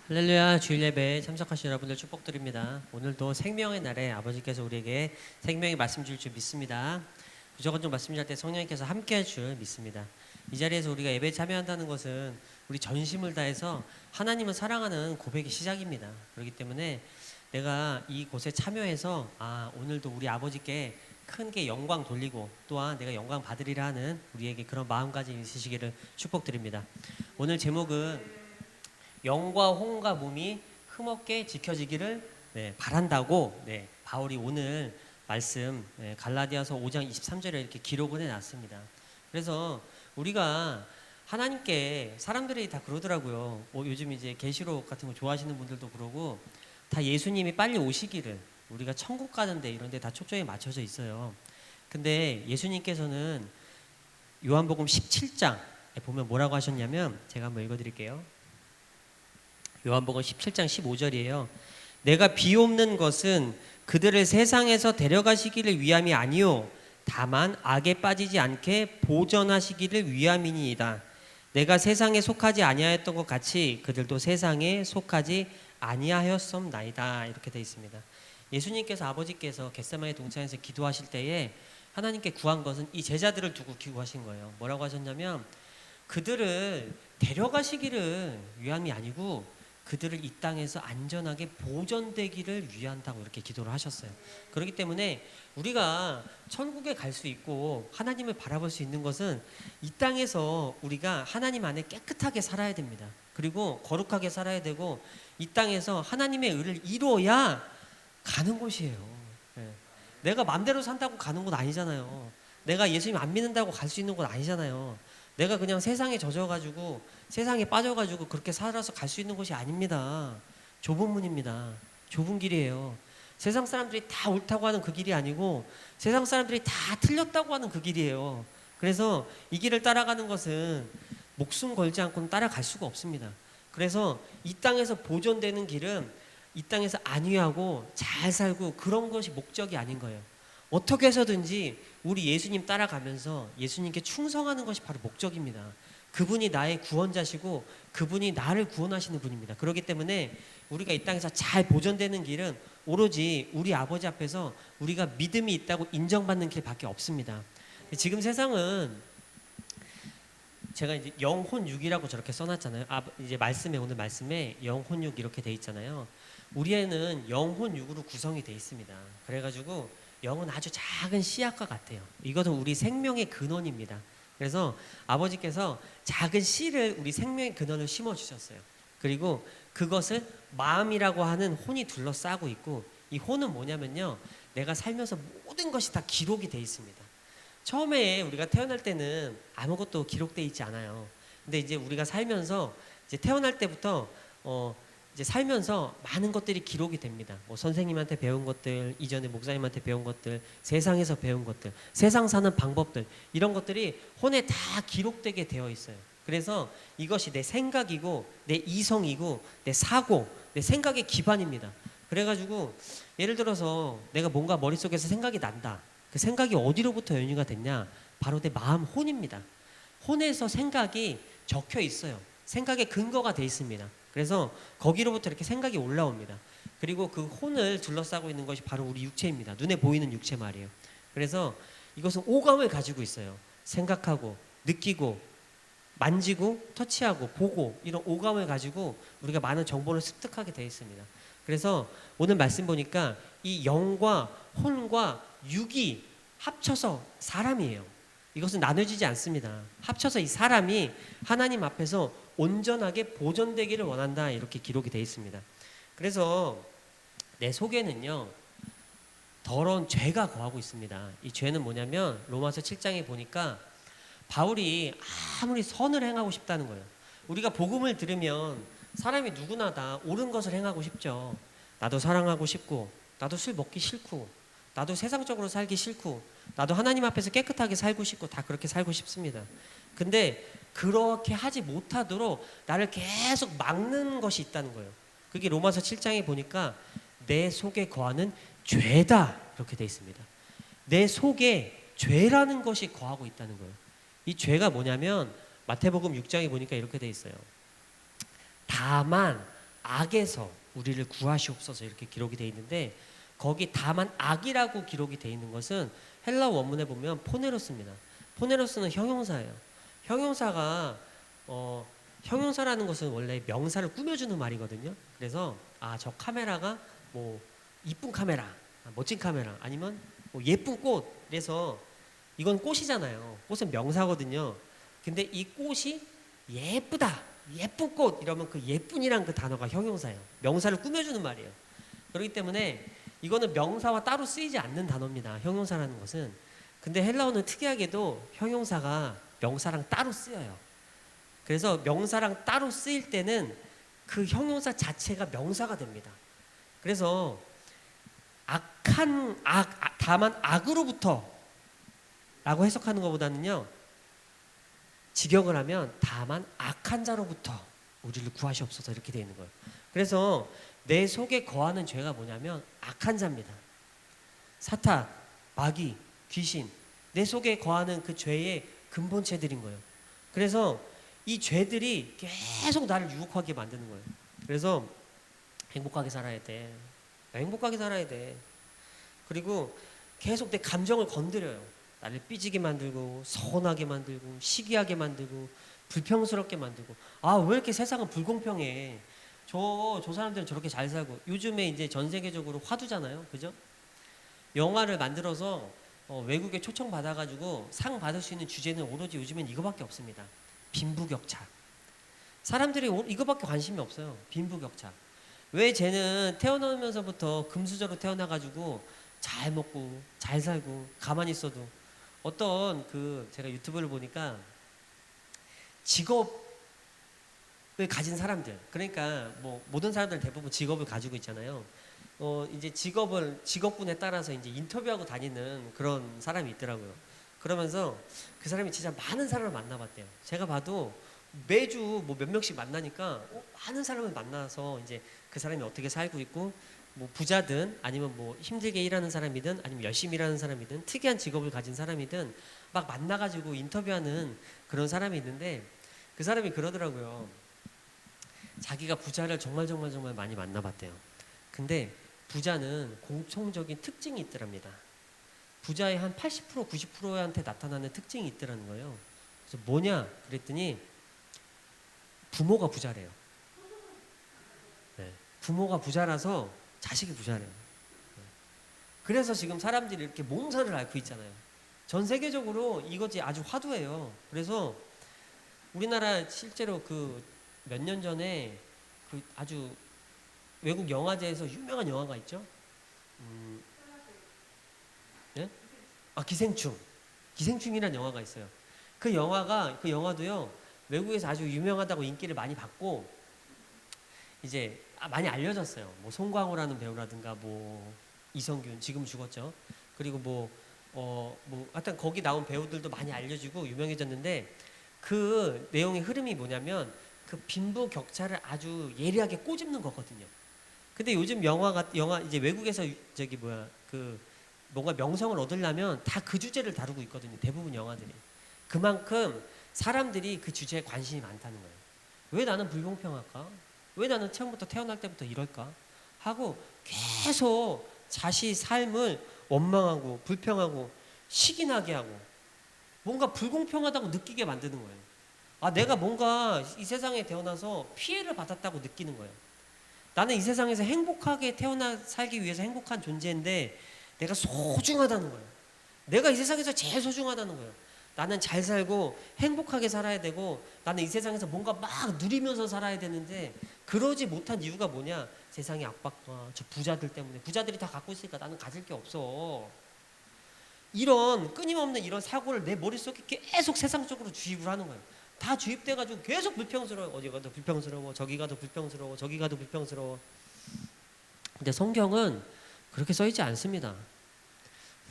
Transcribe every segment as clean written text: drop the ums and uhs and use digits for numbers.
할렐루야. 주일 예배에 참석하신 여러분들 축복드립니다. 오늘도 생명의 날에 아버지께서 우리에게 생명의 말씀 줄 줄 믿습니다. 무조건 좀 말씀 할 때 성령님께서 함께 할 줄 믿습니다. 이 자리에서 우리가 예배에 참여한다는 것은 우리 전심을 다해서 하나님을 사랑하는 고백의 시작입니다. 그렇기 때문에 내가 이곳에 참여해서 오늘도 우리 아버지께 큰 게 영광 돌리고 또한 내가 영광 받으리라 하는 우리에게 그런 마음가짐 있으시기를 축복드립니다. 오늘 제목은 영과 혼과 몸이 흠없게 지켜지기를 바란다고 바울이 오늘 말씀 갈라디아서 5장 23절에 이렇게 기록을 해놨습니다. 그래서 우리가 하나님께 사람들이 다 그러더라고요. 요즘 이제 계시록 같은 거 좋아하시는 분들도 그러고 다 예수님이 빨리 오시기를 우리가 천국 가는데 이런 데 다 초점이 맞춰져 있어요. 근데 예수님께서는 요한복음 17장에 보면 뭐라고 하셨냐면 제가 한번 읽어드릴게요. 요한복음 17장 15절이에요. 내가 비옵는 것은 그들을 세상에서 데려가시기를 위함이 아니요 다만 악에 빠지지 않게 보전하시기를 위함이니이다. 내가 세상에 속하지 아니하였던 것 같이 그들도 세상에 속하지 아니하였음나이다. 이렇게 되어 있습니다. 예수님께서 아버지께서 겟세마네 동산에서 기도하실 때에 하나님께 구한 것은 이 제자들을 두고 기도하신 거예요. 뭐라고 하셨냐면 그들을 데려가시기를 위함이 아니고 그들을 이 땅에서 안전하게 보존되기를 위한다고 이렇게 기도를 하셨어요. 그렇기 때문에 우리가 천국에 갈 수 있고 하나님을 바라볼 수 있는 것은 이 땅에서 우리가 하나님 안에 깨끗하게 살아야 됩니다. 그리고 거룩하게 살아야 되고 이 땅에서 하나님의 의를 이루어야 가는 곳이에요. 내가 맘대로 산다고 가는 곳 아니잖아요. 내가 예수님 안 믿는다고 갈 수 있는 곳 아니잖아요. 내가 그냥 세상에 젖어가지고 세상에 빠져가지고 그렇게 살아서 갈 수 있는 곳이 아닙니다. 좁은 문입니다. 좁은 길이에요. 세상 사람들이 다 옳다고 하는 그 길이 아니고 세상 사람들이 다 틀렸다고 하는 그 길이에요. 그래서 이 길을 따라가는 것은 목숨 걸지 않고는 따라갈 수가 없습니다. 그래서 이 땅에서 보존되는 길은 이 땅에서 안위하고 잘 살고 그런 것이 목적이 아닌 거예요. 어떻게 해서든지 우리 예수님 따라가면서 예수님께 충성하는 것이 바로 목적입니다. 그분이 나의 구원자시고 그분이 나를 구원하시는 분입니다. 그렇기 때문에 우리가 이 땅에서 잘 보존되는 길은 오로지 우리 아버지 앞에서 우리가 믿음이 있다고 인정받는 길밖에 없습니다. 지금 세상은 제가 이제 영혼육이라고 저렇게 써놨잖아요. 이제 말씀에 오늘 말씀에 영혼육 이렇게 돼 있잖아요. 우리에는 영혼육으로 구성이 돼 있습니다. 그래가지고 영은 아주 작은 씨앗과 같아요. 이것은 우리 생명의 근원입니다. 그래서 아버지께서 작은 씨를 우리 생명의 근원을 심어주셨어요. 그리고 그것을 마음이라고 하는 혼이 둘러싸고 있고 이 혼은 뭐냐면요. 내가 살면서 모든 것이 다 기록이 돼 있습니다. 처음에 우리가 태어날 때는 아무것도 기록돼 있지 않아요. 근데 이제 우리가 살면서 이제 태어날 때부터 이제 살면서 많은 것들이 기록이 됩니다. 선생님한테 배운 것들, 이전에 목사님한테 배운 것들, 세상에서 배운 것들, 세상 사는 방법들 이런 것들이 혼에 다 기록되게 되어 있어요. 그래서 이것이 내 생각이고 내 이성이고 내 사고, 내 생각의 기반입니다. 그래가지고 예를 들어서 내가 뭔가 머릿속에서 생각이 난다. 그 생각이 어디로부터 연유가 됐냐? 바로 내 마음 혼입니다. 혼에서 생각이 적혀 있어요. 생각의 근거가 돼 있습니다. 그래서 거기로부터 이렇게 생각이 올라옵니다. 그리고 그 혼을 둘러싸고 있는 것이 바로 우리 육체입니다. 눈에 보이는 육체 말이에요. 그래서 이것은 오감을 가지고 있어요. 생각하고 느끼고 만지고 터치하고 보고 이런 오감을 가지고 우리가 많은 정보를 습득하게 되어 있습니다. 그래서 오늘 말씀 보니까 이 영과 혼과 육이 합쳐서 사람이에요. 이것은 나눠지지 않습니다. 합쳐서 이 사람이 하나님 앞에서 온전하게 보존되기를 원한다 이렇게 기록이 되어 있습니다. 그래서 내 속에는요 더러운 죄가 거하고 있습니다. 이 죄는 뭐냐면 로마서 7장에 보니까 바울이 아무리 선을 행하고 싶다는 거예요. 우리가 복음을 들으면 사람이 누구나 다 옳은 것을 행하고 싶죠. 나도 사랑하고 싶고 나도 술 먹기 싫고 나도 세상적으로 살기 싫고 나도 하나님 앞에서 깨끗하게 살고 싶고 다 그렇게 살고 싶습니다. 근데 그렇게 하지 못하도록 나를 계속 막는 것이 있다는 거예요. 그게 로마서 7장에 보니까 내 속에 거하는 죄다 이렇게 되어 있습니다. 내 속에 죄라는 것이 거하고 있다는 거예요. 이 죄가 뭐냐면 마태복음 6장에 보니까 이렇게 되어 있어요. 다만 악에서 우리를 구하시옵소서 이렇게 기록이 되어 있는데, 거기 다만 악이라고 기록이 되어 있는 것은 헬라 원문에 보면 포네로스입니다. 포네로스는 형용사예요. 형용사가 형용사라는 것은 원래 명사를 꾸며주는 말이거든요. 그래서 저 카메라가 뭐 이쁜 카메라, 멋진 카메라, 아니면 뭐 예쁜 꽃, 그래서 이건 꽃이잖아요. 꽃은 명사거든요. 근데 이 꽃이 예쁘다, 예쁜 꽃 이러면 그 예쁜이란 그 단어가 형용사예요. 명사를 꾸며주는 말이에요. 그렇기 때문에 이거는 명사와 따로 쓰이지 않는 단어입니다. 형용사라는 것은. 근데 헬라어는 특이하게도 형용사가 명사랑 따로 쓰여요. 그래서 명사랑 따로 쓰일 때는 그 형용사 자체가 명사가 됩니다. 그래서 다만 악으로부터 라고 해석하는 것보다는요, 직역을 하면 다만 악한 자로부터 우리를 구하시옵소서 이렇게 되어 있는 거예요. 그래서 내 속에 거하는 죄가 뭐냐면 악한 자입니다. 사탄, 마귀, 귀신, 내 속에 거하는 그 죄의 근본체들인 거예요. 그래서 이 죄들이 계속 나를 유혹하게 만드는 거예요. 그래서 행복하게 살아야 돼. 행복하게 살아야 돼. 그리고 계속 내 감정을 건드려요. 나를 삐지게 만들고, 서운하게 만들고, 시기하게 만들고, 불평스럽게 만들고. 왜 이렇게 세상은 불공평해? 저 사람들은 저렇게 잘 살고. 요즘에 이제 전 세계적으로 화두잖아요. 그죠? 영화를 만들어서 외국에 초청 받아가지고 상 받을 수 있는 주제는 오로지 요즘엔 이거밖에 없습니다. 빈부격차. 사람들이 이거밖에 관심이 없어요. 빈부격차. 왜 쟤는 태어나면서부터 금수저로 태어나가지고 잘 먹고 잘 살고 가만히 있어도, 어떤 제가 유튜브를 보니까 직업을 가진 사람들, 그러니까 뭐 모든 사람들 대부분 직업을 가지고 있잖아요. 이제 직업군에 따라서 이제 인터뷰하고 다니는 그런 사람이 있더라고요. 그러면서 그 사람이 진짜 많은 사람을 만나봤대요. 제가 봐도 매주 뭐 몇 명씩 만나니까 많은 사람을 만나서 이제 그 사람이 어떻게 살고 있고, 뭐 부자든 아니면 뭐 힘들게 일하는 사람이든 아니면 열심히 일하는 사람이든 특이한 직업을 가진 사람이든 막 만나가지고 인터뷰하는 그런 사람이 있는데, 그 사람이 그러더라고요. 자기가 부자를 정말 많이 만나봤대요. 근데 부자는 공통적인 특징이 있더랍니다. 부자의 한 80% 90%한테 나타나는 특징이 있더라는 거예요. 그래서 뭐냐 그랬더니 부모가 부자래요. 네. 부모가 부자라서 자식이 부자래요. 네. 그래서 지금 사람들이 이렇게 몸살을 앓고 있잖아요. 전 세계적으로 이것이 아주 화두예요. 그래서 우리나라 실제로 몇 년 전에 아주 외국 영화제에서 유명한 영화가 있죠. 네? 기생충이라는 영화가 있어요. 그 영화도요, 외국에서 아주 유명하다고 인기를 많이 받고, 이제 많이 알려졌어요. 뭐 송강호라는 배우라든가, 뭐 이성균, 지금 죽었죠. 그리고 하여튼 거기 나온 배우들도 많이 알려지고 유명해졌는데, 그 내용의 흐름이 뭐냐면 그 빈부 격차를 아주 예리하게 꼬집는 거거든요. 근데 요즘 영화 이제 외국에서 뭔가 명성을 얻으려면 다 그 주제를 다루고 있거든요. 대부분 영화들이. 그만큼 사람들이 그 주제에 관심이 많다는 거예요. 왜 나는 불공평할까? 왜 나는 처음부터 태어날 때부터 이럴까? 하고 계속 자신의 삶을 원망하고 불평하고 시기나게 하고 뭔가 불공평하다고 느끼게 만드는 거예요. 내가 뭔가 이 세상에 태어나서 피해를 받았다고 느끼는 거예요. 나는 이 세상에서 행복하게 살기 위해서 행복한 존재인데 내가 소중하다는 거예요. 내가 이 세상에서 제일 소중하다는 거예요. 나는 잘 살고 행복하게 살아야 되고, 나는 이 세상에서 뭔가 막 누리면서 살아야 되는데 그러지 못한 이유가 뭐냐? 세상의 압박과 저 부자들 때문에. 부자들이 다 갖고 있으니까 나는 가질 게 없어. 이런 끊임없는 이런 사고를 내 머릿속에 계속 세상적으로 주입을 하는 거예요. 다 주입돼가지고 계속 불평스러워요. 어디가 더 불평스러워, 저기가 더 불평스러워, 저기가 더 불평스러워. 근데 성경은 그렇게 써있지 않습니다.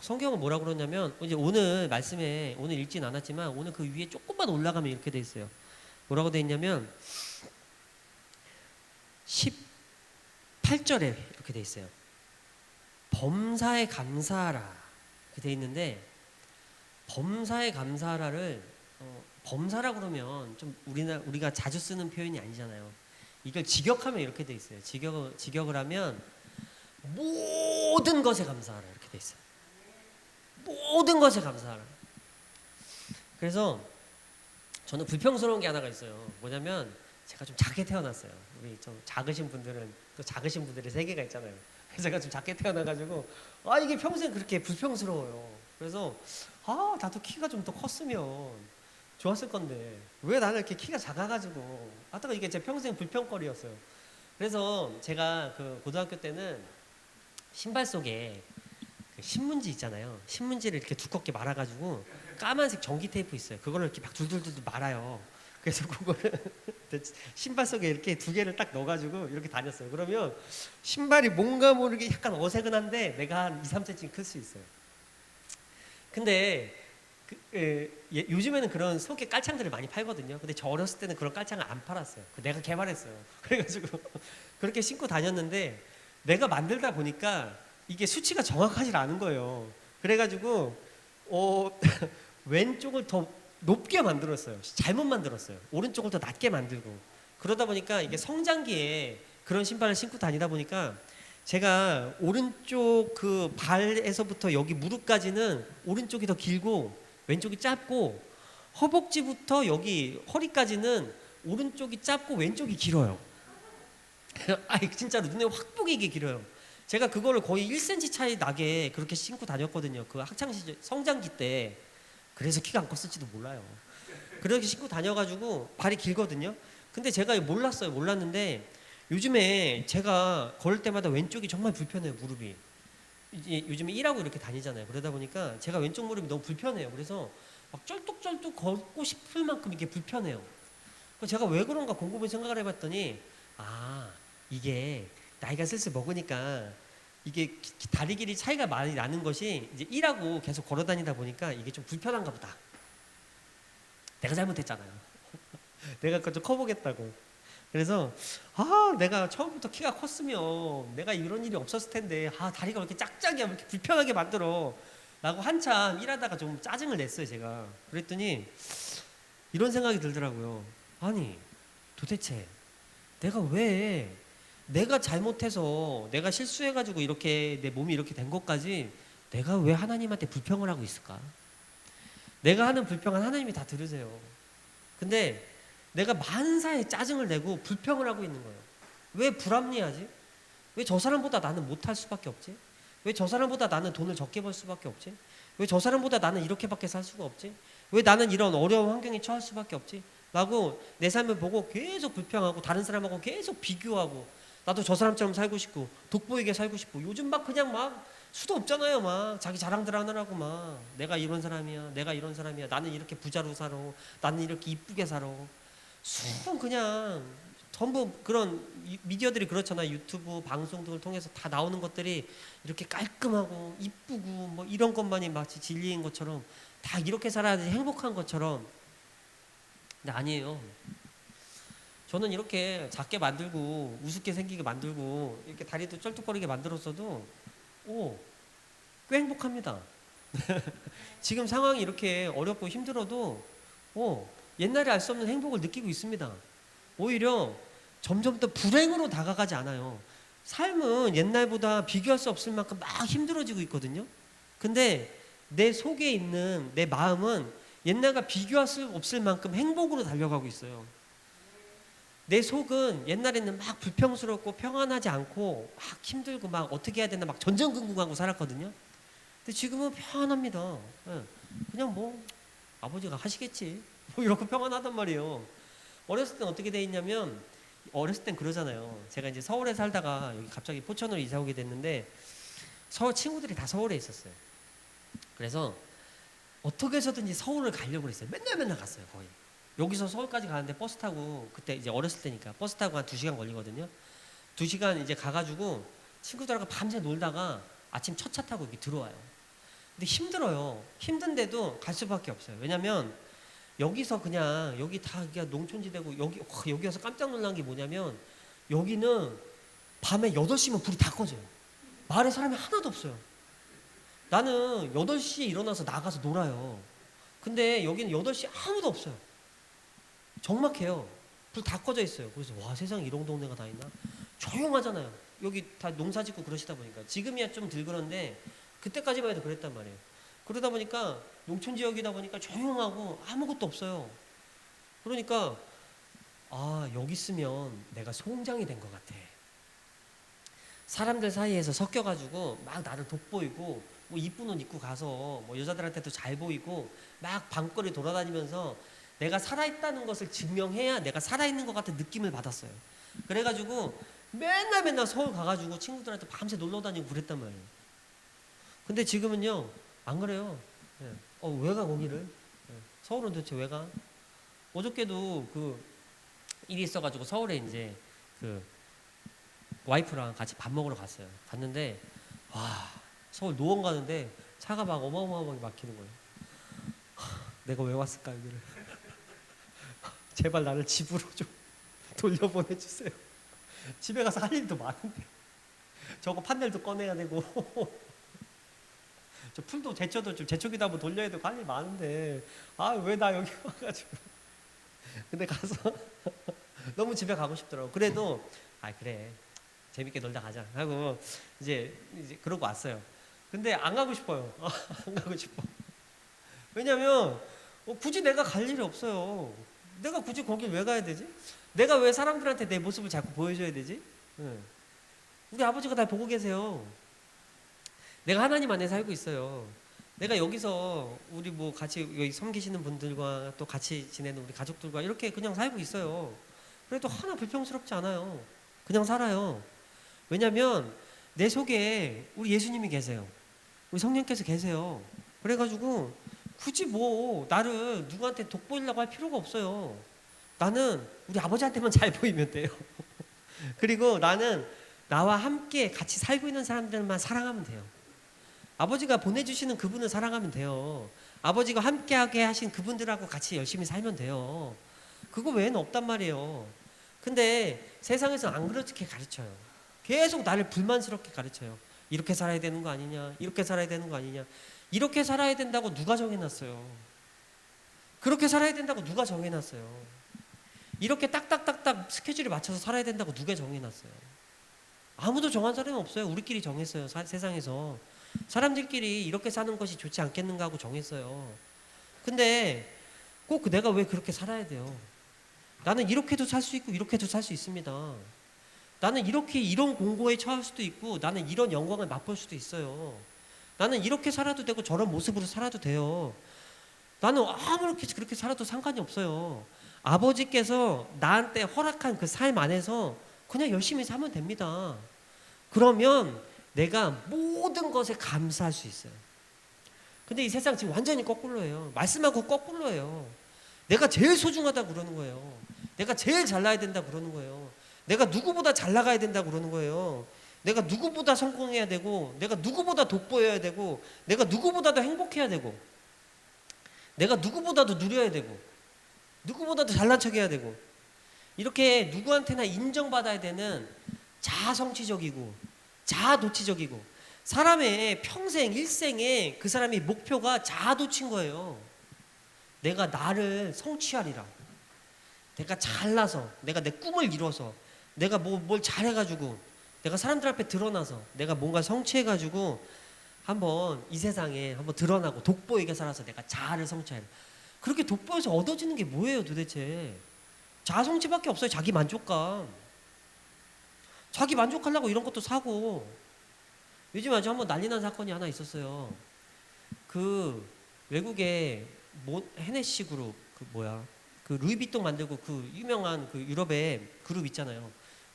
성경은 뭐라고 그러냐면, 이제 오늘 말씀에 오늘 읽진 않았지만 오늘 그 위에 조금만 올라가면 이렇게 돼 있어요. 뭐라고 돼 있냐면 18절에 이렇게 돼 있어요. 범사에 감사하라 이렇게 돼 있는데, 범사에 감사하라를 범사라 그러면 좀 우리가 자주 쓰는 표현이 아니잖아요. 이걸 직역하면 이렇게 돼 있어요. 직역을 하면 모든 것에 감사하라 이렇게 돼 있어요. 모든 것에 감사하라. 그래서 저는 불평스러운 게 하나가 있어요. 뭐냐면 제가 좀 작게 태어났어요. 우리 좀 작으신 분들은 또 작으신 분들의 세계가 있잖아요. 그래서 제가 좀 작게 태어나가지고 이게 평생 그렇게 불평스러워요. 그래서 나도 키가 좀 더 컸으면 좋았을 건데 왜 나는 이렇게 키가 작아가지고 하다가 이게 제 평생 불평거리였어요. 그래서 제가 그 고등학교 때는 신발 속에 그 신문지 있잖아요. 신문지를 이렇게 두껍게 말아가지고 까만색 전기 테이프 있어요. 그거를 이렇게 막 둘둘둘 말아요. 그래서 그거를 신발 속에 이렇게 두 개를 딱 넣어가지고 이렇게 다녔어요. 그러면 신발이 뭔가 모르게 약간 어색은한데 내가 한 2, 3cm 클 수 있어요. 근데 요즘에는 그런 속에 깔창들을 많이 팔거든요. 근데 저 어렸을 때는 그런 깔창을 안 팔았어요. 내가 개발했어요. 그래가지고 그렇게 신고 다녔는데 내가 만들다 보니까 이게 수치가 정확하지 않은 거예요. 그래가지고 왼쪽을 더 높게 만들었어요. 잘못 만들었어요. 오른쪽을 더 낮게 만들고 그러다 보니까 이게 성장기에 그런 신발을 신고 다니다 보니까 제가 오른쪽 그 발에서부터 여기 무릎까지는 오른쪽이 더 길고 왼쪽이 짧고 허벅지부터 여기 허리까지는 오른쪽이 짧고 왼쪽이 길어요. 진짜로 눈에 확 보이게 길어요. 제가 그거를 거의 1cm 차이 나게 그렇게 신고 다녔거든요. 그 학창 시절 성장기 때. 그래서 키가 안 컸을지도 몰라요. 그렇게 신고 다녀가지고 발이 길거든요. 근데 제가 몰랐는데 요즘에 제가 걸을 때마다 왼쪽이 정말 불편해요. 무릎이. 요즘에 일하고 이렇게 다니잖아요. 그러다 보니까 제가 왼쪽 무릎이 너무 불편해요. 그래서 막 쩔뚝쩔뚝 걷고 싶을 만큼 이게 불편해요. 제가 왜 그런가 곰곰이 생각을 해봤더니 이게 나이가 슬슬 먹으니까 이게 다리 길이 차이가 많이 나는 것이 이제 일하고 계속 걸어 다니다 보니까 이게 좀 불편한가 보다. 내가 잘못했잖아요. 내가 그거 좀 커보겠다고. 그래서 내가 처음부터 키가 컸으면 내가 이런 일이 없었을 텐데 다리가 왜 이렇게 짝짝이야, 왜 이렇게 불편하게 만들어 라고 한참 일하다가 좀 짜증을 냈어요. 제가 그랬더니 이런 생각이 들더라고요. 아니 도대체 내가 잘못해서 내가 실수해가지고 이렇게 내 몸이 이렇게 된 것까지 내가 왜 하나님한테 불평을 하고 있을까? 내가 하는 불평은 하나님이 다 들으세요. 근데 내가 만사에 짜증을 내고 불평을 하고 있는 거예요. 왜 불합리하지? 왜 저 사람보다 나는 못할 수밖에 없지? 왜 저 사람보다 나는 돈을 적게 벌 수밖에 없지? 왜 저 사람보다 나는 이렇게밖에 살 수가 없지? 왜 나는 이런 어려운 환경에 처할 수밖에 없지? 라고 내 삶을 보고 계속 불평하고 다른 사람하고 계속 비교하고 나도 저 사람처럼 살고 싶고 돋보이게 살고 싶고 요즘 막 그냥 막 수도 없잖아요. 막 자기 자랑들 하느라고 막 내가 이런 사람이야, 내가 이런 사람이야, 나는 이렇게 부자로 살아, 나는 이렇게 이쁘게 살아. 수분 그냥 전부 그런 미디어들이 그렇잖아요. 유튜브 방송 등을 통해서 다 나오는 것들이 이렇게 깔끔하고 이쁘고 뭐 이런 것만이 마치 진리인 것처럼 다 이렇게 살아야지 행복한 것처럼. 근데 아니에요. 저는 이렇게 작게 만들고 우습게 생기게 만들고 이렇게 다리도 쩔뚝거리게 만들었어도 꽤 행복합니다. 지금 상황이 이렇게 어렵고 힘들어도 옛날에 알 수 없는 행복을 느끼고 있습니다. 오히려 점점 더 불행으로 다가가지 않아요. 삶은 옛날보다 비교할 수 없을 만큼 막 힘들어지고 있거든요. 근데 내 속에 있는 내 마음은 옛날과 비교할 수 없을 만큼 행복으로 달려가고 있어요. 내 속은 옛날에는 막 불평스럽고 평안하지 않고 막 힘들고 막 어떻게 해야 되나 막 전전긍긍하고 살았거든요. 근데 지금은 평안합니다. 그냥 뭐 아버지가 하시겠지 뭐 이렇게 평안하단 말이에요. 어렸을 땐 어떻게 돼 있냐면 어렸을 땐 그러잖아요. 제가 이제 서울에 살다가 여기 갑자기 포천으로 이사 오게 됐는데 서울 친구들이 다 서울에 있었어요. 그래서 어떻게 해서든지 서울을 가려고 했어요. 맨날 갔어요. 거의 여기서 서울까지 가는데 버스 타고, 그때 이제 어렸을 때니까 버스 타고 한 2시간 걸리거든요. 2시간 이제 가가지고 친구들하고 밤새 놀다가 아침 첫 차 타고 여기 들어와요. 근데 힘들어요. 힘든데도 갈 수밖에 없어요. 왜냐면 여기서 그냥 여기 다 그냥 농촌지대고 여기 와서 깜짝 놀란 게 뭐냐면 여기는 밤에 8시면 불이 다 꺼져요. 마을에 사람이 하나도 없어요. 나는 8시에 일어나서 나가서 놀아요. 근데 여기는 8시에 아무도 없어요. 적막해요. 불 다 꺼져 있어요. 그래서 와, 세상에 이런 동네가 다 있나? 조용하잖아요. 여기 다 농사 짓고 그러시다 보니까. 지금이야 좀 덜 그런데 그때까지만 해도 그랬단 말이에요. 그러다 보니까 농촌 지역이다 보니까 조용하고 아무것도 없어요. 그러니까 아, 여기 있으면 내가 송장이 된 것 같아. 사람들 사이에서 섞여가지고 막 나를 돋보이고 뭐 이쁜 옷 입고 가서 뭐 여자들한테도 잘 보이고 막 밤거리 돌아다니면서 내가 살아있다는 것을 증명해야 내가 살아있는 것 같은 느낌을 받았어요. 그래가지고 맨날 서울 가가지고 친구들한테 밤새 놀러 다니고 그랬단 말이에요. 근데 지금은요 안 그래요. 예. 왜 가 거기를? 예. 서울은 도대체 왜 가? 어저께도 그 일이 있어가지고 서울에 이제 그 와이프랑 같이 밥 먹으러 갔어요. 갔는데 와, 서울 노원 가는데 차가 막 어마어마하게 막히는 거예요. 내가 왜 왔을까 여기를? 제발 나를 집으로 좀 돌려보내주세요. 집에 가서 할 일도 많은데 저거 판넬도 꺼내야 되고 저 풀도 제쳐도 좀 제초기도 한번 돌려야 되고 할 일 많은데 아, 왜 나 여기 와가지고. 근데 가서 너무 집에 가고 싶더라고. 그래도 아, 그래 재밌게 놀다 가자 하고 이제 그러고 왔어요. 근데 안 가고 싶어요. 안 가고 싶어. 왜냐면 굳이 내가 갈 일이 없어요. 내가 굳이 거길 왜 가야 되지? 내가 왜 사람들한테 내 모습을 자꾸 보여줘야 되지? 네. 우리 아버지가 다 보고 계세요. 내가 하나님 안에 살고 있어요. 내가 여기서 우리 뭐 같이 여기 섬기시는 분들과 또 같이 지내는 우리 가족들과 이렇게 그냥 살고 있어요. 그래도 하나 불평스럽지 않아요. 그냥 살아요. 왜냐면 내 속에 우리 예수님이 계세요. 우리 성령께서 계세요. 그래가지고 굳이 뭐 나를 누구한테 돋보이려고 할 필요가 없어요. 나는 우리 아버지한테만 잘 보이면 돼요. 그리고 나는 나와 함께 같이 살고 있는 사람들만 사랑하면 돼요. 아버지가 보내주시는 그분을 사랑하면 돼요. 아버지가 함께하게 하신 그분들하고 같이 열심히 살면 돼요. 그거 외에는 없단 말이에요. 근데 세상에서 안 그렇게 가르쳐요. 계속 나를 불만스럽게 가르쳐요. 이렇게 살아야 되는 거 아니냐, 이렇게 살아야 되는 거 아니냐. 이렇게 살아야 된다고 누가 정해놨어요? 그렇게 살아야 된다고 누가 정해놨어요? 이렇게 딱딱딱딱 스케줄에 맞춰서 살아야 된다고 누가 정해놨어요? 아무도 정한 사람은 없어요. 우리끼리 정했어요. 세상에서 사람들끼리 이렇게 사는 것이 좋지 않겠는가 하고 정했어요. 근데 꼭 내가 왜 그렇게 살아야 돼요? 나는 이렇게도 살 수 있고 이렇게도 살 수 있습니다. 나는 이렇게 이런 공고에 처할 수도 있고 나는 이런 영광을 맛볼 수도 있어요. 나는 이렇게 살아도 되고 저런 모습으로 살아도 돼요. 나는 아무렇게 그렇게 살아도 상관이 없어요. 아버지께서 나한테 허락한 그 삶 안에서 그냥 열심히 살면 됩니다. 그러면 내가 모든 것에 감사할 수 있어요. 근데 이 세상 지금 완전히 거꾸로예요. 말씀하고 거꾸로예요. 내가 제일 소중하다 그러는 거예요. 내가 제일 잘나야 된다 그러는 거예요. 내가 누구보다 잘 나가야 된다 그러는 거예요. 내가 누구보다 성공해야 되고 내가 누구보다 돋보여야 되고 내가 누구보다도 행복해야 되고 내가 누구보다도 누려야 되고 누구보다도 잘난 척해야 되고 이렇게 누구한테나 인정받아야 되는 자아성취적이고 자아도취적이고 사람의 평생 일생에 그 사람의 목표가 자아도취인 거예요. 내가 나를 성취하리라. 내가 잘나서 내가 내 꿈을 이뤄서 내가 뭘 잘해가지고 내가 사람들 앞에 드러나서 내가 뭔가 성취해가지고 한번 이 세상에 한번 드러나고 돋보이게 살아서 내가 자아를 성취하리라. 그렇게 돋보여서 얻어지는 게 뭐예요 도대체? 자아성취밖에 없어요. 자기 만족감. 자기 만족하려고 이런 것도 사고. 요즘 아주 한번 난리 난 사건이 하나 있었어요. 그 외국의 헤네시 그룹 그 루이비통 만들고 그 유명한 그 유럽의 그룹 있잖아요.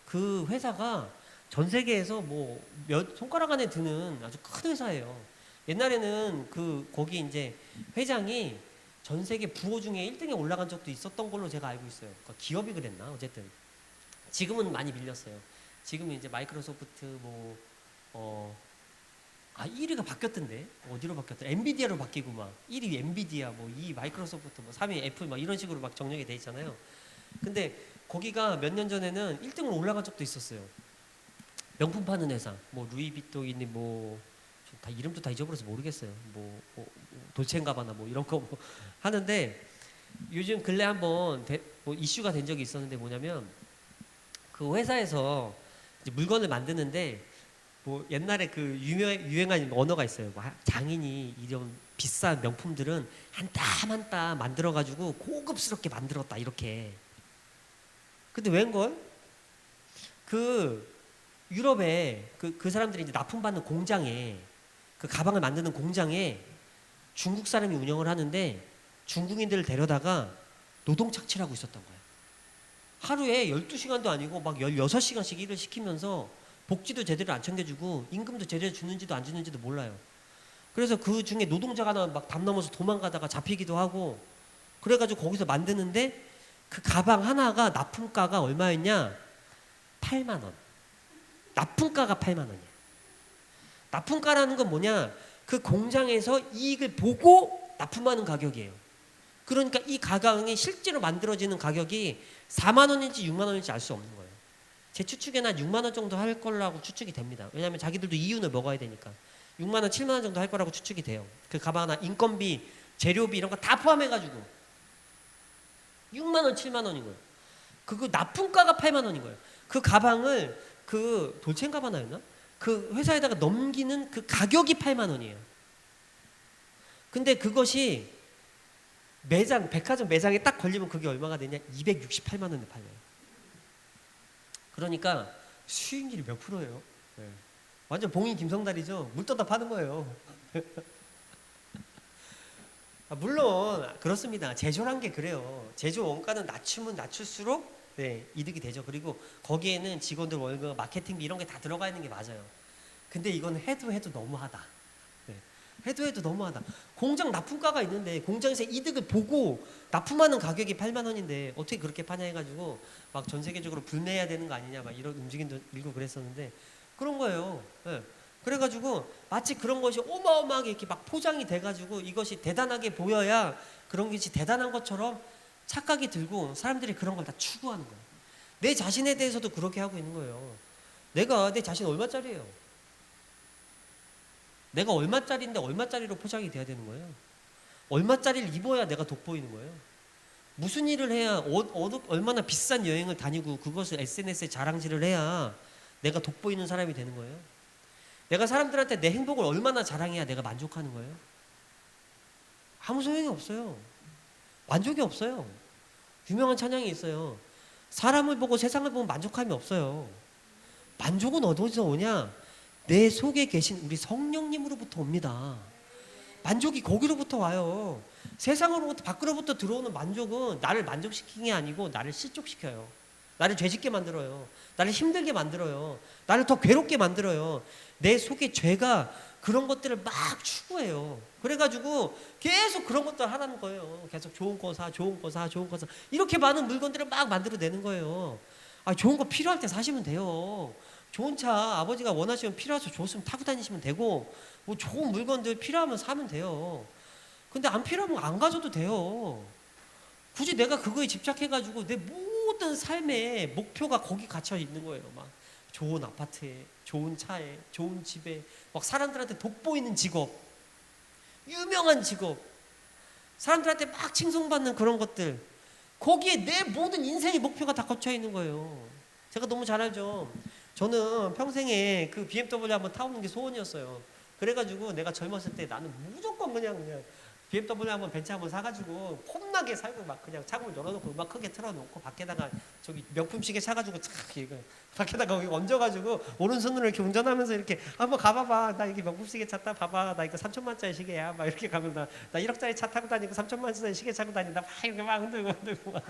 그 회사가 전 세계에서 뭐 몇 손가락 안에 드는 아주 큰 회사예요. 옛날에는 거기 이제 회장이 전 세계 부호 중에 1등에 올라간 적도 있었던 걸로 제가 알고 있어요. 그러니까 기업이 그랬나 어쨌든 지금은 많이 밀렸어요. 지금은 이제 마이크로소프트 1위가 바뀌었던데 어디로 바뀌었더라? 엔비디아로 바뀌고 막 1위 엔비디아 2위 마이크로소프트 3위 애플 막 이런 식으로 막 정렬이 돼 있잖아요. 근데 거기가 몇 년 전에는 1등으로 올라간 적도 있었어요. 명품 파는 회사 루이비통이니 다 이름도 다 잊어버려서 모르겠어요. 돌체인가바나 이런 거 하는데 요즘 근래 한번 뭐 이슈가 된 적이 있었는데 뭐냐면 그 회사에서 이제 물건을 만드는데 뭐 옛날에 그 유행한 언어가 있어요. 뭐 장인이 이런 비싼 명품들은 한 땀 한 땀 만들어 가지고 고급스럽게 만들었다 이렇게. 근데 웬걸? 그 유럽에 그 사람들이 이제 납품받는 공장에 그 가방을 만드는 공장에 중국 사람이 운영을 하는데 중국인들을 데려다가 노동 착취를 하고 있었던 거예요. 하루에 12시간도 아니고 막 16시간씩 일을 시키면서 복지도 제대로 안 챙겨주고 임금도 제대로 주는지도 안 주는지도 몰라요. 그래서 그 중에 노동자가 막 담 넘어서 도망가다가 잡히기도 하고 그래가지고 거기서 만드는데 그 가방 하나가 납품가가 얼마였냐? 8만 원. 납품가가 8만 원이야. 납품가라는 건 뭐냐? 그 공장에서 이익을 보고 납품하는 가격이에요. 그러니까 이 가방이 실제로 만들어지는 가격이 4만 원인지 6만 원인지 알 수 없는 거예요. 제 추측에는 한 6만 원 정도 할 거라고 추측이 됩니다. 왜냐하면 자기들도 이윤을 먹어야 되니까 6만 원, 7만 원 정도 할 거라고 추측이 돼요. 그 가방 하나 인건비, 재료비 이런 거 다 포함해가지고 6만 원, 7만 원인 거예요. 그거 납품가가 8만 원인 거예요. 그 가방을 그 돌첸가바나였나? 그 회사에다가 넘기는 그 가격이 8만 원이에요. 근데 그것이 매장, 백화점 매장에 딱 걸리면 그게 얼마가 되냐? 268만 원에 팔려요. 그러니까 수익률이 몇 프로예요? 네. 완전 봉인 김성달이죠. 물 떠다 파는 거예요. 물론 그렇습니다. 제조란 게 그래요. 제조 원가는 낮추면 낮출수록 네, 이득이 되죠. 그리고 거기에는 직원들 월급, 마케팅비 이런 게 다 들어가 있는 게 맞아요. 근데 이건 해도 너무하다. 네. 해도 너무하다. 공장 납품가가 있는데 공장에서 이득을 보고 납품하는 가격이 8만 원인데 어떻게 그렇게 파냐 해가지고 막 전 세계적으로 불매해야 되는 거 아니냐 막 이런 움직임도 일고 그랬었는데 그런 거예요. 네. 그래가지고 마치 그런 것이 어마어마하게 이렇게 막 포장이 돼가지고 이것이 대단하게 보여야 그런 것이 대단한 것처럼 착각이 들고 사람들이 그런 걸 다 추구하는 거예요. 내 자신에 대해서도 그렇게 하고 있는 거예요. 내가 내 자신 얼마짜리예요? 내가 얼마짜리인데 얼마짜리로 포장이 돼야 되는 거예요? 얼마짜리를 입어야 내가 돋보이는 거예요? 무슨 일을 해야 얼마나 비싼 여행을 다니고 그것을 SNS에 자랑질을 해야 내가 돋보이는 사람이 되는 거예요? 내가 사람들한테 내 행복을 얼마나 자랑해야 내가 만족하는 거예요? 아무 소용이 없어요. 만족이 없어요. 유명한 찬양이 있어요. 사람을 보고 세상을 보면 만족함이 없어요. 만족은 어디서 오냐? 내 속에 계신 우리 성령님으로부터 옵니다. 만족이 거기로부터 와요. 세상으로부터 밖으로부터 들어오는 만족은 나를 만족시키는 게 아니고 나를 실족시켜요. 나를 죄짓게 만들어요. 나를 힘들게 만들어요. 나를 더 괴롭게 만들어요. 내 속에 죄가 그런 것들을 막 추구해요. 그래가지고 계속 그런 것들 하라는 거예요. 계속 좋은 거 사, 좋은 거 사, 좋은 거 사. 이렇게 많은 물건들을 막 만들어내는 거예요. 아, 좋은 거 필요할 때 사시면 돼요. 좋은 차 아버지가 원하시면 필요해서 줬으면 타고 다니시면 되고 뭐 좋은 물건들 필요하면 사면 돼요. 근데 안 필요하면 안 가져도 돼요. 굳이 내가 그거에 집착해가지고 내 모든 삶의 목표가 거기 갇혀 있는 거예요. 막 좋은 아파트에, 좋은 차에, 좋은 집에, 막 사람들한테 돋보이는 직업, 유명한 직업, 사람들한테 막 칭송받는 그런 것들, 거기에 내 모든 인생의 목표가 다 갇혀 있는 거예요. 제가 너무 잘 알죠. 저는 평생에 그 BMW 한번 타보는 게 소원이었어요. 그래가지고 내가 젊었을 때 나는 무조건 그냥 BMW 한번 벤츠 한번 사가지고 폼나게 살고 막 그냥 창문 열어놓고 음악 크게 틀어놓고 밖에다가 저기 명품 시계 사가지고 착 이거 밖에다가 거기 얹어가지고 오른손으로 이렇게 운전하면서 이렇게 한번 가봐봐 나 이게 명품 시계 찼다 봐봐 나 이거 3천만짜리 시계야 막 이렇게 가면 나 1억짜리 차 타고 다니고 3천만짜리 시계 차고 다닌다 막 이렇게 막 흔들고 막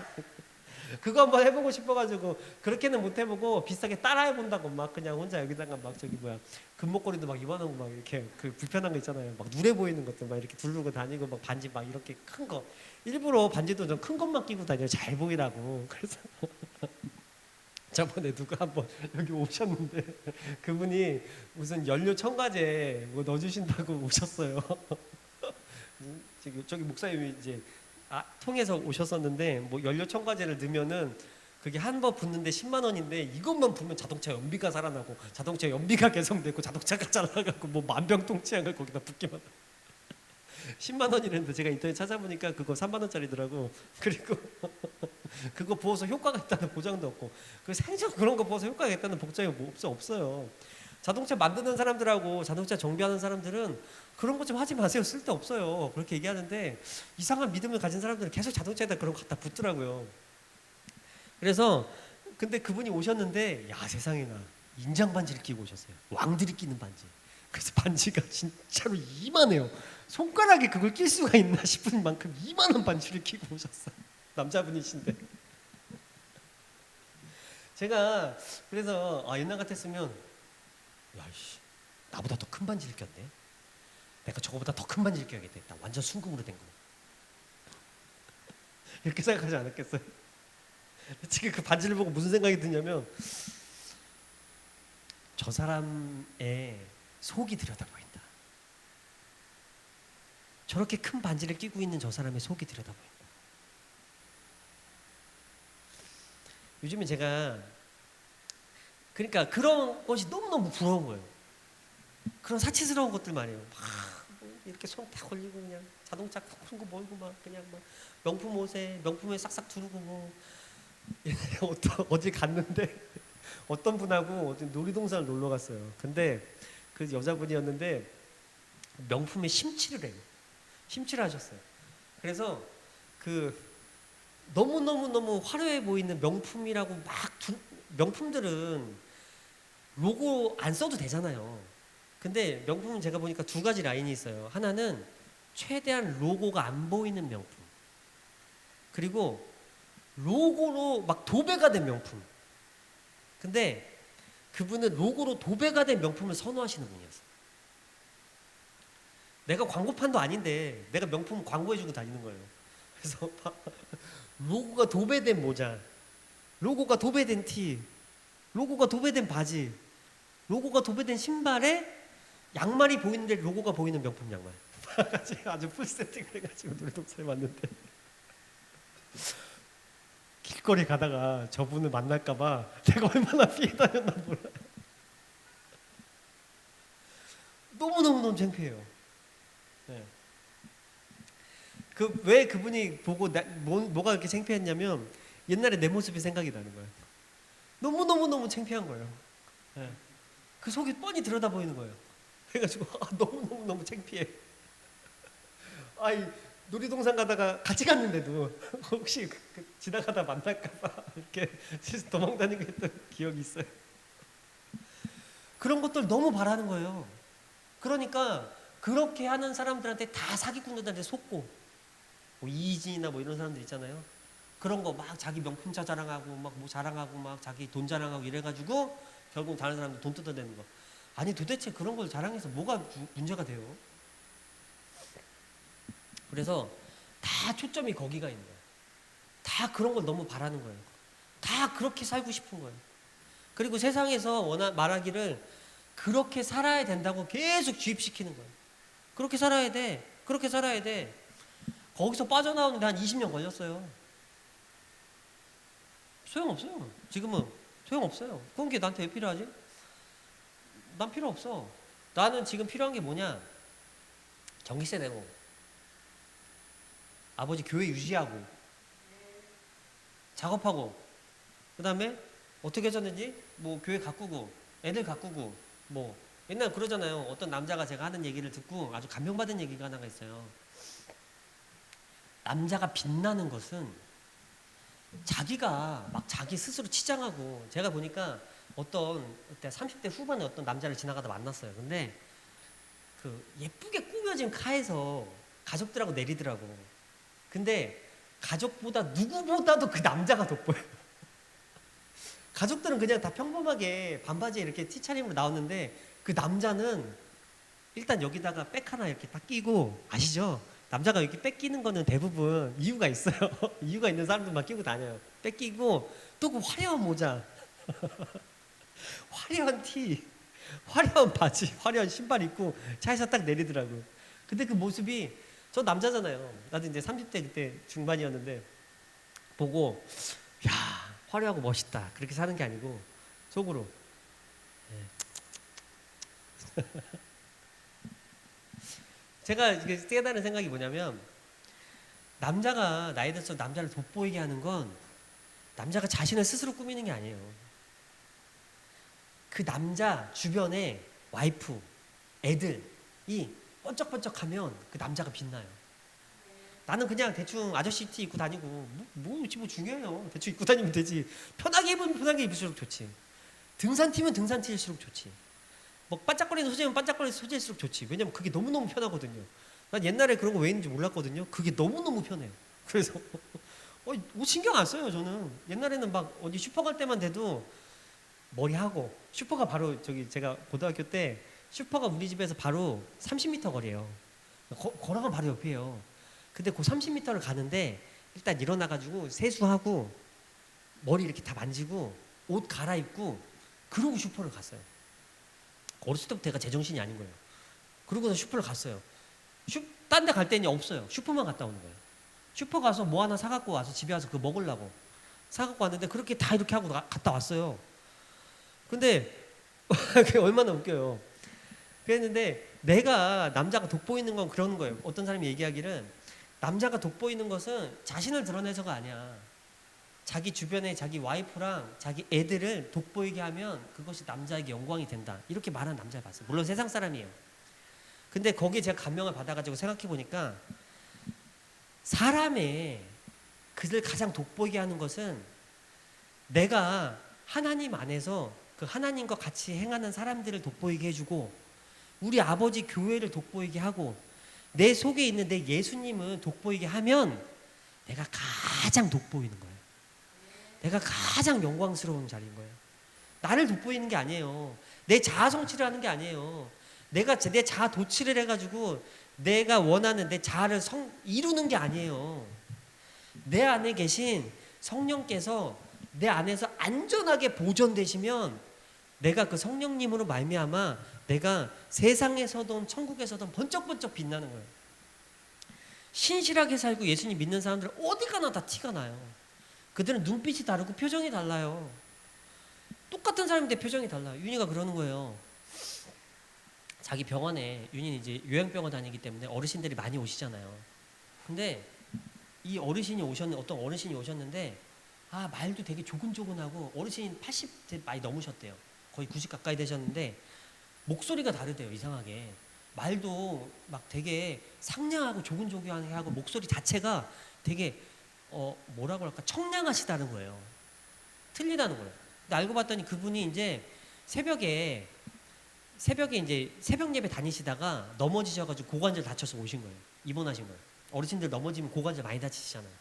그거 한번 해보고 싶어가지고 그렇게는 못 해보고 비슷하게 따라해본다고 막 그냥 혼자 여기다가 막 저기 뭐야 금목걸이도 막 입어놓고 막 이렇게 그 불편한 거 있잖아요. 막 누래 보이는 것들 막 이렇게 두르고 다니고 막 반지 막 이렇게 큰 거 일부러 반지도 좀 큰 것만 끼고 다녀요. 잘 보이라고. 그래서 저번에 누가 한번 여기 오셨는데 그분이 무슨 연료 첨가제 뭐 넣어주신다고 오셨어요. 저기 목사님이 이제 통해서 오셨었는데 뭐 연료 첨가제를 넣으면은 그게 한 번 붓는데 10만 원인데 이것만 부으면 자동차 연비가 살아나고 자동차 연비가 개선되고 자동차가 잘 나가고 뭐 만병통치약을 거기다 붓기만 10만 원이랬는데 제가 인터넷 찾아보니까 그거 3만 원짜리더라고. 그리고 그거 부어서 효과가 있다는 보장도 없고, 그 생전 그런 거 부어서 효과가 있다는 복장이 뭐 없어요. 자동차 만드는 사람들하고 자동차 정비하는 사람들은 그런 거 좀 하지 마세요. 쓸데 없어요. 그렇게 얘기하는데 이상한 믿음을 가진 사람들은 계속 자동차에다 그런 거 갖다 붙더라고요. 그래서 근데 그분이 오셨는데 야 세상에나 인장 반지를 끼고 오셨어요. 왕들이 끼는 반지. 그래서 반지가 진짜로 이만해요. 손가락에 그걸 낄 수가 있나 싶은 만큼 이만한 반지를 끼고 오셨어요. 남자분이신데. 제가 그래서 옛날 같았으면 야이씨 나보다 더 큰 반지를 꼈네. 내가 저거보다 더 큰 반지를 껴야겠다. 완전 순금으로 된 거. 이렇게 생각하지 않았겠어요? 지금 그 반지를 보고 무슨 생각이 드냐면 저 사람의 속이 들여다보인다. 저렇게 큰 반지를 끼고 있는 저 사람의 속이 들여다보인다. 요즘에 제가 그러니까 그런 것이 너무너무 부러운 거예요. 그런 사치스러운 것들 말이에요. 막 이렇게 손 딱 걸리고 그냥 자동차 큰 거 몰고 막 그냥 막 명품 옷에 싹싹 두르고 뭐 어디 갔는데 어떤 분하고 어디 놀이동산을 놀러 갔어요. 근데 그 여자분이었는데 명품에 심취를 해요. 심취를 하셨어요. 그래서 그 너무 화려해 보이는 명품이라고 명품들은 로고 안 써도 되잖아요. 근데 명품은 제가 보니까 두 가지 라인이 있어요. 하나는 최대한 로고가 안 보이는 명품. 그리고 로고로 막 도배가 된 명품. 근데 그분은 로고로 도배가 된 명품을 선호하시는 분이었어요. 내가 광고판도 아닌데 내가 명품 광고해주고 다니는 거예요. 그래서 로고가 도배된 모자, 로고가 도배된 티, 로고가 도배된 바지, 로고가 도배된 신발에 양말이 보이는데 로고가 보이는 명품 양말. 아주 풀세팅을 해가지고 놀이동산에 왔는데 길거리 가다가 저분을 만날까봐 내가 얼마나 피해 다녔나 몰라요. 너무 창피해요. 네. 왜 그분이 보고 뭐가 그렇게 창피했냐면 옛날에 내 모습이 생각이 나는 거예요. 너무 창피한 거예요. 네. 그 속이 뻔히 들여다 보이는 거예요. 그래가지고 너무 창피해. 아이 놀이동산 가다가 같이 갔는데도 혹시 지나가다 만날까봐 이렇게 도망다니고 했던 기억이 있어요. 그런 것들 너무 바라는 거예요. 그러니까 그렇게 하는 사람들한테 다 사기꾼들한테 속고 뭐 이진이나 뭐 이런 사람들 있잖아요. 그런 거 막 자기 명품차 자랑하고 막 뭐 자랑하고 막 자기 돈 자랑하고 이래가지고 결국 다른 사람들 돈 뜯어내는 거. 아니 도대체 그런 걸 자랑해서 뭐가 문제가 돼요? 그래서 다 초점이 거기가 있는 거예요. 다 그런 걸 너무 바라는 거예요. 다 그렇게 살고 싶은 거예요. 그리고 세상에서 말하기를 그렇게 살아야 된다고 계속 주입시키는 거예요. 그렇게 살아야 돼. 그렇게 살아야 돼. 거기서 빠져나오는데 한 20년 걸렸어요. 소용없어요. 지금은 소용없어요. 그런 게 나한테 왜 필요하지? 난 필요 없어. 나는 지금 필요한 게 뭐냐? 전기세 내고 아버지 교회 유지하고 작업하고 그 다음에 어떻게 하셨는지 뭐 교회 가꾸고 애들 가꾸고 뭐 맨날 그러잖아요. 어떤 남자가 제가 하는 얘기를 듣고 아주 감명받은 얘기가 하나가 있어요. 남자가 빛나는 것은 자기가 막 자기 스스로 치장하고 제가 보니까 그때 30대 후반에 어떤 남자를 지나가다 만났어요. 근데 그 예쁘게 꾸며진 카에서 가족들하고 내리더라고. 근데 가족보다 누구보다도 그 남자가 돋보여요. 가족들은 그냥 다 평범하게 반바지에 이렇게 티차림으로 나왔는데 그 남자는 일단 여기다가 백 하나 이렇게 딱 끼고 아시죠? 남자가 이렇게 백 끼는 거는 대부분 이유가 있어요. 이유가 있는 사람들만 끼고 다녀요. 백 끼고 또 그 화려한 모자, 화려한 티, 화려한 바지, 화려한 신발 입고 차에서 딱 내리더라고요. 근데 그 모습이 저 남자잖아요. 나도 이제 30대 그때 중반이었는데 보고 야 화려하고 멋있다 그렇게 사는 게 아니고 속으로 제가 이게 깨달은 생각이 뭐냐면 남자가 나이 들수록 남자를 돋보이게 하는 건 남자가 자신을 스스로 꾸미는 게 아니에요. 그 남자 주변에 와이프, 애들이 번쩍번쩍하면 그 남자가 빛나요. 나는 그냥 대충 아저씨 티 입고 다니고 뭐 중요해요. 대충 입고 다니면 되지. 편하게 입으면 편하게 입을수록 좋지. 등산티면 등산티일수록 좋지. 뭐 반짝거리는 소재면 반짝거리는 소재일수록 좋지. 왜냐면 그게 너무너무 편하거든요. 난 옛날에 그런 거 왜 있는지 몰랐거든요. 그게 너무너무 편해요. 그래서 옷 신경 안 써요. 저는 옛날에는 막 어디 슈퍼 갈 때만 돼도 머리하고, 슈퍼가 바로 저기 제가 고등학교 때 슈퍼가 우리 집에서 바로 30m 거리예요. 걸어가면 바로 옆이에요. 근데 그 30m를 가는데 일단 일어나가지고 세수하고 머리 이렇게 다 만지고 옷 갈아입고 그러고 슈퍼를 갔어요. 어렸을 때부터 제가 제정신이 아닌 거예요. 그러고서 슈퍼를 갔어요. 딴 데 갈 때는 없어요. 슈퍼만 갔다 오는 거예요. 슈퍼 가서 뭐 하나 사갖고 와서 집에 와서 그거 먹으려고 사갖고 왔는데 그렇게 다 이렇게 하고 갔다 왔어요. 근데 그게 얼마나 웃겨요. 그랬는데 내가 남자가 돋보이는 건 그런 거예요. 어떤 사람이 얘기하기를 남자가 돋보이는 것은 자신을 드러내서가 아니야. 자기 주변에 자기 와이프랑 자기 애들을 돋보이게 하면 그것이 남자에게 영광이 된다. 이렇게 말하는 남자를 봤어요. 물론 세상 사람이에요. 근데 거기에 제가 감명을 받아가지고 생각해 보니까 사람의 그들 가장 돋보이게 하는 것은 내가 하나님 안에서 그 하나님과 같이 행하는 사람들을 돋보이게 해주고 우리 아버지 교회를 돋보이게 하고 내 속에 있는 내 예수님을 돋보이게 하면 내가 가장 돋보이는 거예요. 내가 가장 영광스러운 자리인 거예요. 나를 돋보이는 게 아니에요. 내 자아 성취를 하는 게 아니에요. 내가 내 자아 도취를 해가지고 내가 원하는 내 자아를 이루는 게 아니에요. 내 안에 계신 성령께서 내 안에서 안전하게 보존되시면 내가 그 성령님으로 말미암아 내가 세상에서든 천국에서든 번쩍번쩍 빛나는 거예요. 신실하게 살고 예수님 믿는 사람들은 어디 가나 다 티가 나요. 그들은 눈빛이 다르고 표정이 달라요. 똑같은 사람인데 표정이 달라요. 윤희가 그러는 거예요. 자기 병원에 윤희는 이제 요양병원 다니기 때문에 어르신들이 많이 오시잖아요. 근데 이 어르신이 어떤 어르신이 오셨는데 말도 되게 조근조근하고 어르신이 80대 많이 넘으셨대요. 거의 90 가까이 되셨는데 목소리가 다르대요. 이상하게 말도 막 되게 상냥하고 조근조근하게 하고 목소리 자체가 되게 뭐라고 할까 청량하시다는 거예요. 틀리다는 거예요. 근데 알고 봤더니 그분이 이제 새벽에 이제 새벽 예배 다니시다가 넘어지셔가지고 고관절 다쳐서 오신 거예요. 입원하신 거예요. 어르신들 넘어지면 고관절 많이 다치시잖아요.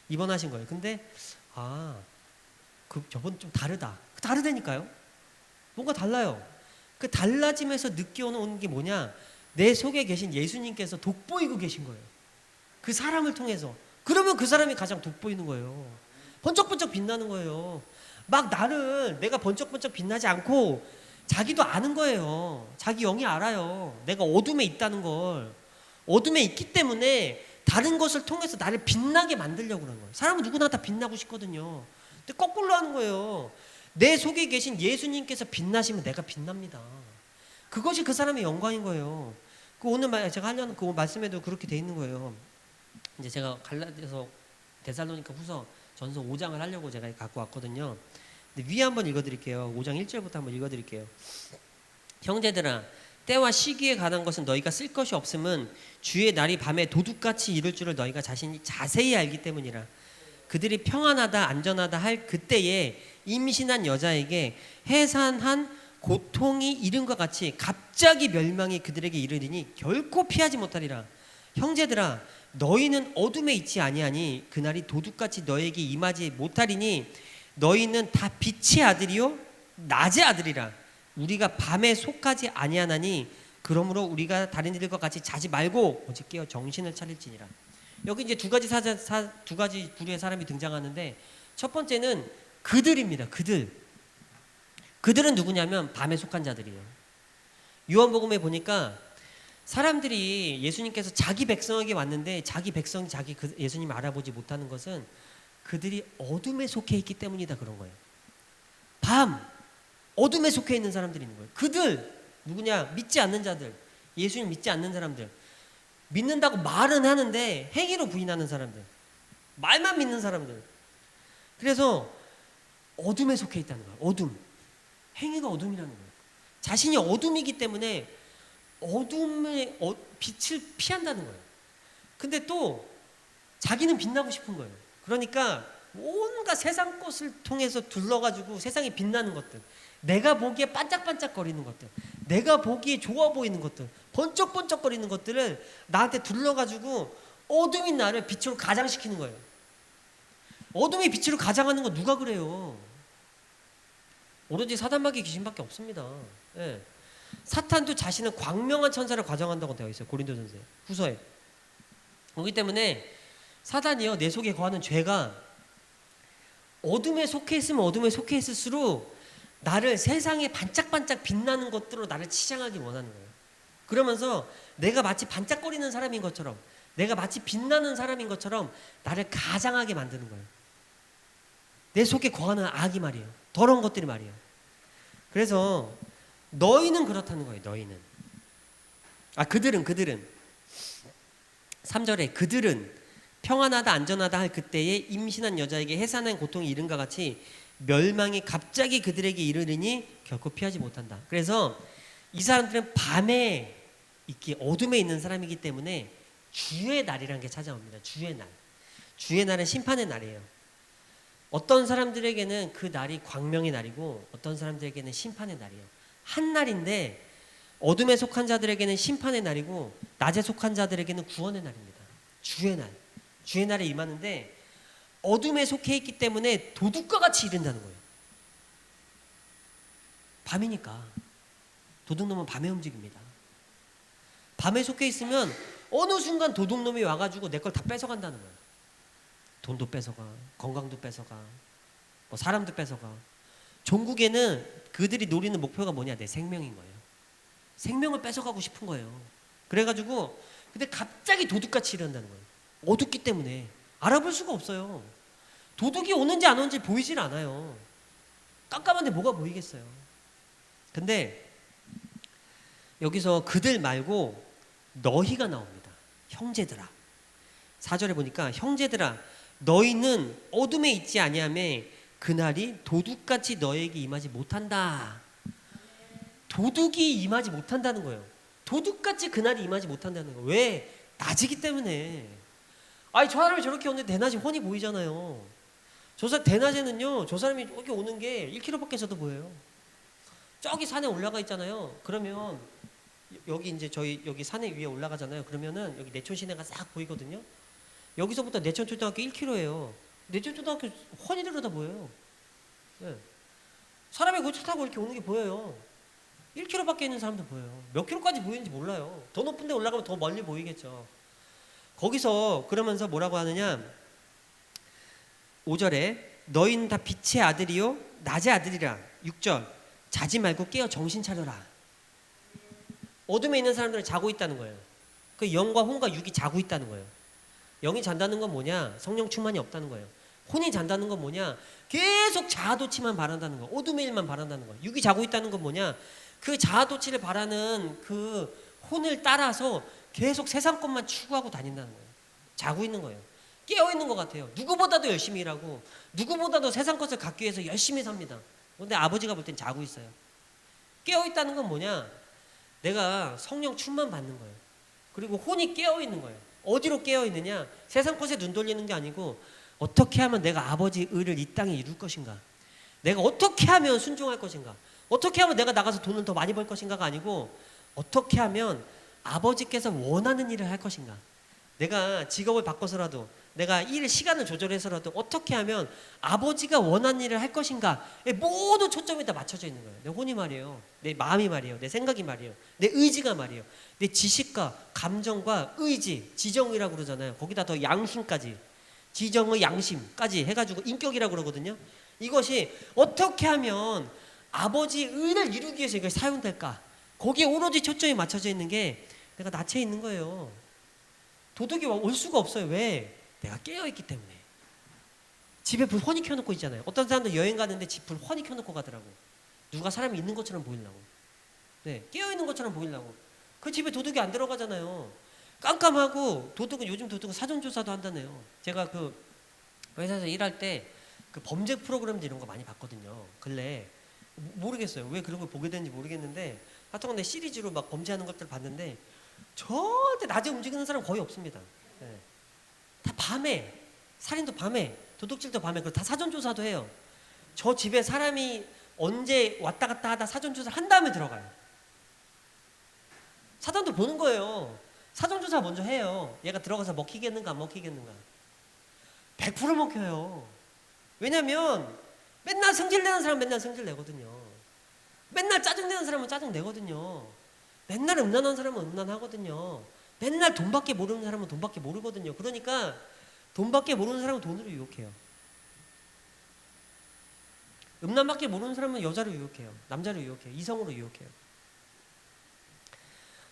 입원하신 거예요. 근데 저분 좀 다르다니까요. 뭔가 달라요. 그 달라짐에서 느껴오는 게 뭐냐? 내 속에 계신 예수님께서 돋보이고 계신 거예요. 그 사람을 통해서. 그러면 그 사람이 가장 돋보이는 거예요. 번쩍번쩍 빛나는 거예요. 막 내가 번쩍번쩍 빛나지 않고 자기도 아는 거예요. 자기 영이 알아요. 내가 어둠에 있다는 걸. 어둠에 있기 때문에 다른 것을 통해서 나를 빛나게 만들려고 그러는 거예요. 사람은 누구나 다 빛나고 싶거든요. 근데 거꾸로 하는 거예요. 내 속에 계신 예수님께서 빛나시면 내가 빛납니다. 그것이 그 사람의 영광인 거예요. 오늘 제가 하려는 그 말씀에도 그렇게 돼 있는 거예요. 이제 제가 갈라디아서 데살로니가 후서 전서 5장을 하려고 제가 갖고 왔거든요. 근데 위에 한번 읽어드릴게요. 5장 1절부터 한번 읽어드릴게요. 형제들아, 때와 시기에 관한 것은 너희가 쓸 것이 없음은 주의 날이 밤에 도둑같이 이룰 줄을 너희가 자신이 자세히 알기 때문이라. 그들이 평안하다 안전하다 할 그때에 임신한 여자에게 해산한 고통이 이른과 같이 갑자기 멸망이 그들에게 이르리니 결코 피하지 못하리라. 형제들아, 너희는 어둠에 있지 아니하니 그날이 도둑같이 너에게 임하지 못하리니 너희는 다 빛의 아들이요 낮의 아들이라. 우리가 밤에 속하지 아니하나니 그러므로 우리가 다른 이들과 같이 자지 말고 오직 깨어 정신을 차릴지니라. 여기 이제 두 가지 부류의 사람이 등장하는데 첫 번째는 그들입니다. 그들은 누구냐면 밤에 속한 자들이에요. 요한복음에 보니까 사람들이 예수님께서 자기 백성에게 왔는데 자기 백성이 예수님 알아보지 못하는 것은 그들이 어둠에 속해 있기 때문이다 그런 거예요. 어둠에 속해 있는 사람들이 있는 거예요. 그들 누구냐? 믿지 않는 자들, 예수님 믿지 않는 사람들, 믿는다고 말은 하는데 행위로 부인하는 사람들, 말만 믿는 사람들. 그래서 어둠에 속해 있다는 거예요. 어둠. 행위가 어둠이라는 거예요. 자신이 어둠이기 때문에 어둠의 빛을 피한다는 거예요. 근데 또 자기는 빛나고 싶은 거예요. 그러니까 온갖 세상 것을 통해서 둘러가지고 세상이 빛나는 것들, 내가 보기에 반짝반짝거리는 것들, 내가 보기에 좋아 보이는 것들, 번쩍번쩍거리는 것들을 나한테 둘러가지고 어둠인 나를 빛으로 가장시키는 거예요. 어둠이 빛으로 가장하는 건 누가 그래요? 오로지 사단마귀 귀신밖에 없습니다. 예. 사탄도 자신은 광명한 천사를 가장한다고 되어 있어요. 고린도전서 후서에. 그렇기 때문에 사단이요, 내 속에 거하는 죄가 어둠에 속해 있으면 어둠에 속해 있을수록 나를 세상에 반짝반짝 빛나는 것들로 나를 치장하기 원하는 거예요. 그러면서 내가 마치 반짝거리는 사람인 것처럼, 내가 마치 빛나는 사람인 것처럼 나를 가장하게 만드는 거예요. 내 속에 거하는 악이 말이에요. 더러운 것들이 말이에요. 그래서 너희는 그렇다는 거예요. 너희는. 그들은 3절에 그들은 평안하다 안전하다 할 그때에 임신한 여자에게 해산한 고통이 이른과 같이 멸망이 갑자기 그들에게 이르리니 결코 피하지 못한다. 그래서 이 사람들은 밤에 있기, 어둠에 있는 사람이기 때문에 주의 날이라는 게 찾아옵니다. 주의 날. 주의 날은 심판의 날이에요. 어떤 사람들에게는 그 날이 광명의 날이고 어떤 사람들에게는 심판의 날이에요. 한 날인데 어둠에 속한 자들에게는 심판의 날이고 낮에 속한 자들에게는 구원의 날입니다. 주의 날. 주의 날에 임하는데 어둠에 속해 있기 때문에 도둑과 같이 이른다는 거예요. 밤이니까. 도둑놈은 밤에 움직입니다. 밤에 속해 있으면 어느 순간 도둑놈이 와가지고 내 걸 다 뺏어간다는 거예요. 돈도 뺏어가, 건강도 뺏어가, 뭐 사람도 뺏어가. 종국에는 그들이 노리는 목표가 뭐냐? 내 생명인 거예요. 생명을 뺏어가고 싶은 거예요. 그래가지고 근데 갑자기 도둑같이 이런다는 거예요. 어둡기 때문에 알아볼 수가 없어요. 도둑이 오는지 안 오는지 보이질 않아요. 깜깜한데 뭐가 보이겠어요. 근데 여기서 그들 말고 너희가 나옵니다. 형제들아. 4절에 보니까 형제들아 너희는 어둠에 있지 아니하며 그날이 도둑같이 너에게 임하지 못한다. 도둑이 임하지 못한다는 거예요. 도둑같이 그날이 임하지 못한다는 거예요. 왜? 낮이기 때문에. 저 사람이 저렇게 오는데 대낮에 훤히 보이잖아요. 대낮에는요, 저 사람이 이렇게 오는 게 1km 밖에서도 보여요. 저기 산에 올라가 있잖아요. 그러면 여기 이제 저희 여기 산에 위에 올라가잖아요. 그러면은 여기 내촌 시내가 싹 보이거든요. 여기서부터 내촌 초등학교 1km예요. 내촌 초등학교 훤히 들여다 보여요. 네. 사람이 그 차 타고 이렇게 오는 게 보여요. 1km 밖에 있는 사람도 보여요. 몇 킬로까지 보이는지 몰라요. 더 높은 데 올라가면 더 멀리 보이겠죠. 거기서 그러면서 뭐라고 하느냐? 5절에 너희는 다 빛의 아들이요 낮의 아들이라. 6절 자지 말고 깨어 정신 차려라. 어둠에 있는 사람들은 자고 있다는 거예요. 그 영과 혼과 육이 자고 있다는 거예요. 영이 잔다는 건 뭐냐? 성령 충만이 없다는 거예요. 혼이 잔다는 건 뭐냐? 계속 자아도취만 바란다는 거. 어둠의 일만 바란다는 거. 육이 자고 있다는 건 뭐냐? 그 자아도취를 바라는 그 혼을 따라서 계속 세상 것만 추구하고 다닌다는 거예요. 자고 있는 거예요. 깨어 있는 것 같아요. 누구보다도 열심히 일하고 누구보다도 세상 것을 갖기 위해서 열심히 삽니다. 그런데 아버지가 볼 땐 자고 있어요. 깨어 있다는 건 뭐냐? 내가 성령 충만 받는 거예요. 그리고 혼이 깨어 있는 거예요. 어디로 깨어 있느냐? 세상 것에 눈 돌리는 게 아니고 어떻게 하면 내가 아버지 의를 이 땅에 이룰 것인가? 내가 어떻게 하면 순종할 것인가? 어떻게 하면 내가 나가서 돈을 더 많이 벌 것인가가 아니고 어떻게 하면 아버지께서 원하는 일을 할 것인가? 내가 직업을 바꿔서라도 내가 시간을 조절해서라도 어떻게 하면 아버지가 원하는 일을 할 것인가에 모든 초점이 다 맞춰져 있는 거예요. 내 혼이 말이에요. 내 마음이 말이에요. 내 생각이 말이에요. 내 의지가 말이에요. 내 지식과 감정과 의지, 지정이라고 그러잖아요. 거기다 더 양심까지, 지정의 양심까지 해가지고 인격이라고 그러거든요. 이것이 어떻게 하면 아버지 의를 이루기 위해서 이걸 사용될까? 거기에 오로지 초점이 맞춰져 있는 게 내가 낯에 있는 거예요. 도둑이 올 수가 없어요. 왜? 내가 깨어있기 때문에. 집에 불 훤히 켜놓고 있잖아요. 어떤 사람들 여행 가는데 집 불 훤히 켜놓고 가더라고. 누가 사람이 있는 것처럼 보이려고. 네, 깨어있는 것처럼 보이려고. 그 집에 도둑이 안 들어가잖아요. 깜깜하고 요즘 도둑은 사전조사도 한다네요. 제가 그 회사에서 일할 때 그 범죄 프로그램도 이런 거 많이 봤거든요. 근래 모르겠어요. 왜 그런 걸 보게 되는지 모르겠는데 하여튼 내 시리즈로 막 범죄하는 것들 봤는데 절대 낮에 움직이는 사람 거의 없습니다. 네. 다 밤에, 살인도 밤에, 도둑질도 밤에, 그리고 다 사전조사도 해요. 저 집에 사람이 언제 왔다 갔다 하다 사전조사를 한 다음에 들어가요. 사전도 보는 거예요. 사전조사 먼저 해요. 얘가 들어가서 먹히겠는가 안 먹히겠는가. 100% 먹혀요. 왜냐면 맨날 성질내는 사람은 맨날 성질내거든요. 맨날 짜증내는 사람은 짜증내거든요. 맨날 음란한 사람은 음란하거든요. 맨날 돈밖에 모르는 사람은 돈밖에 모르거든요. 그러니까 돈밖에 모르는 사람은 돈으로 유혹해요. 음란밖에 모르는 사람은 여자로 유혹해요. 남자로 유혹해요. 이성으로 유혹해요.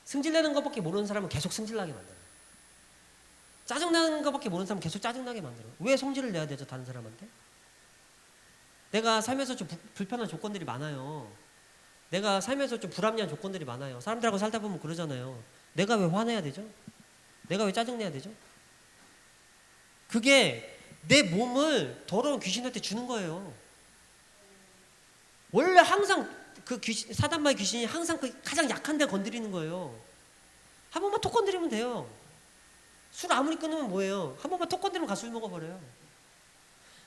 승질내는 것밖에 모르는 사람은 계속 승질나게 만들어요. 짜증나는 것밖에 모르는 사람은 계속 짜증나게 만들어요. 왜 성질을 내야 되죠? 다른 사람한테? 내가 살면서 좀 불편한 조건들이 많아요. 내가 살면서 좀 불합리한 조건들이 많아요. 사람들하고 살다 보면 그러잖아요. 내가 왜 화내야 되죠? 내가 왜 짜증내야 되죠? 그게 내 몸을 더러운 귀신한테 주는 거예요. 원래 항상 그 귀신, 사단마의 귀신이 항상 그 가장 약한 데 건드리는 거예요. 한 번만 톡 건드리면 돼요. 술 아무리 끊으면 뭐예요? 한 번만 톡 건드리면 가술 먹어버려요.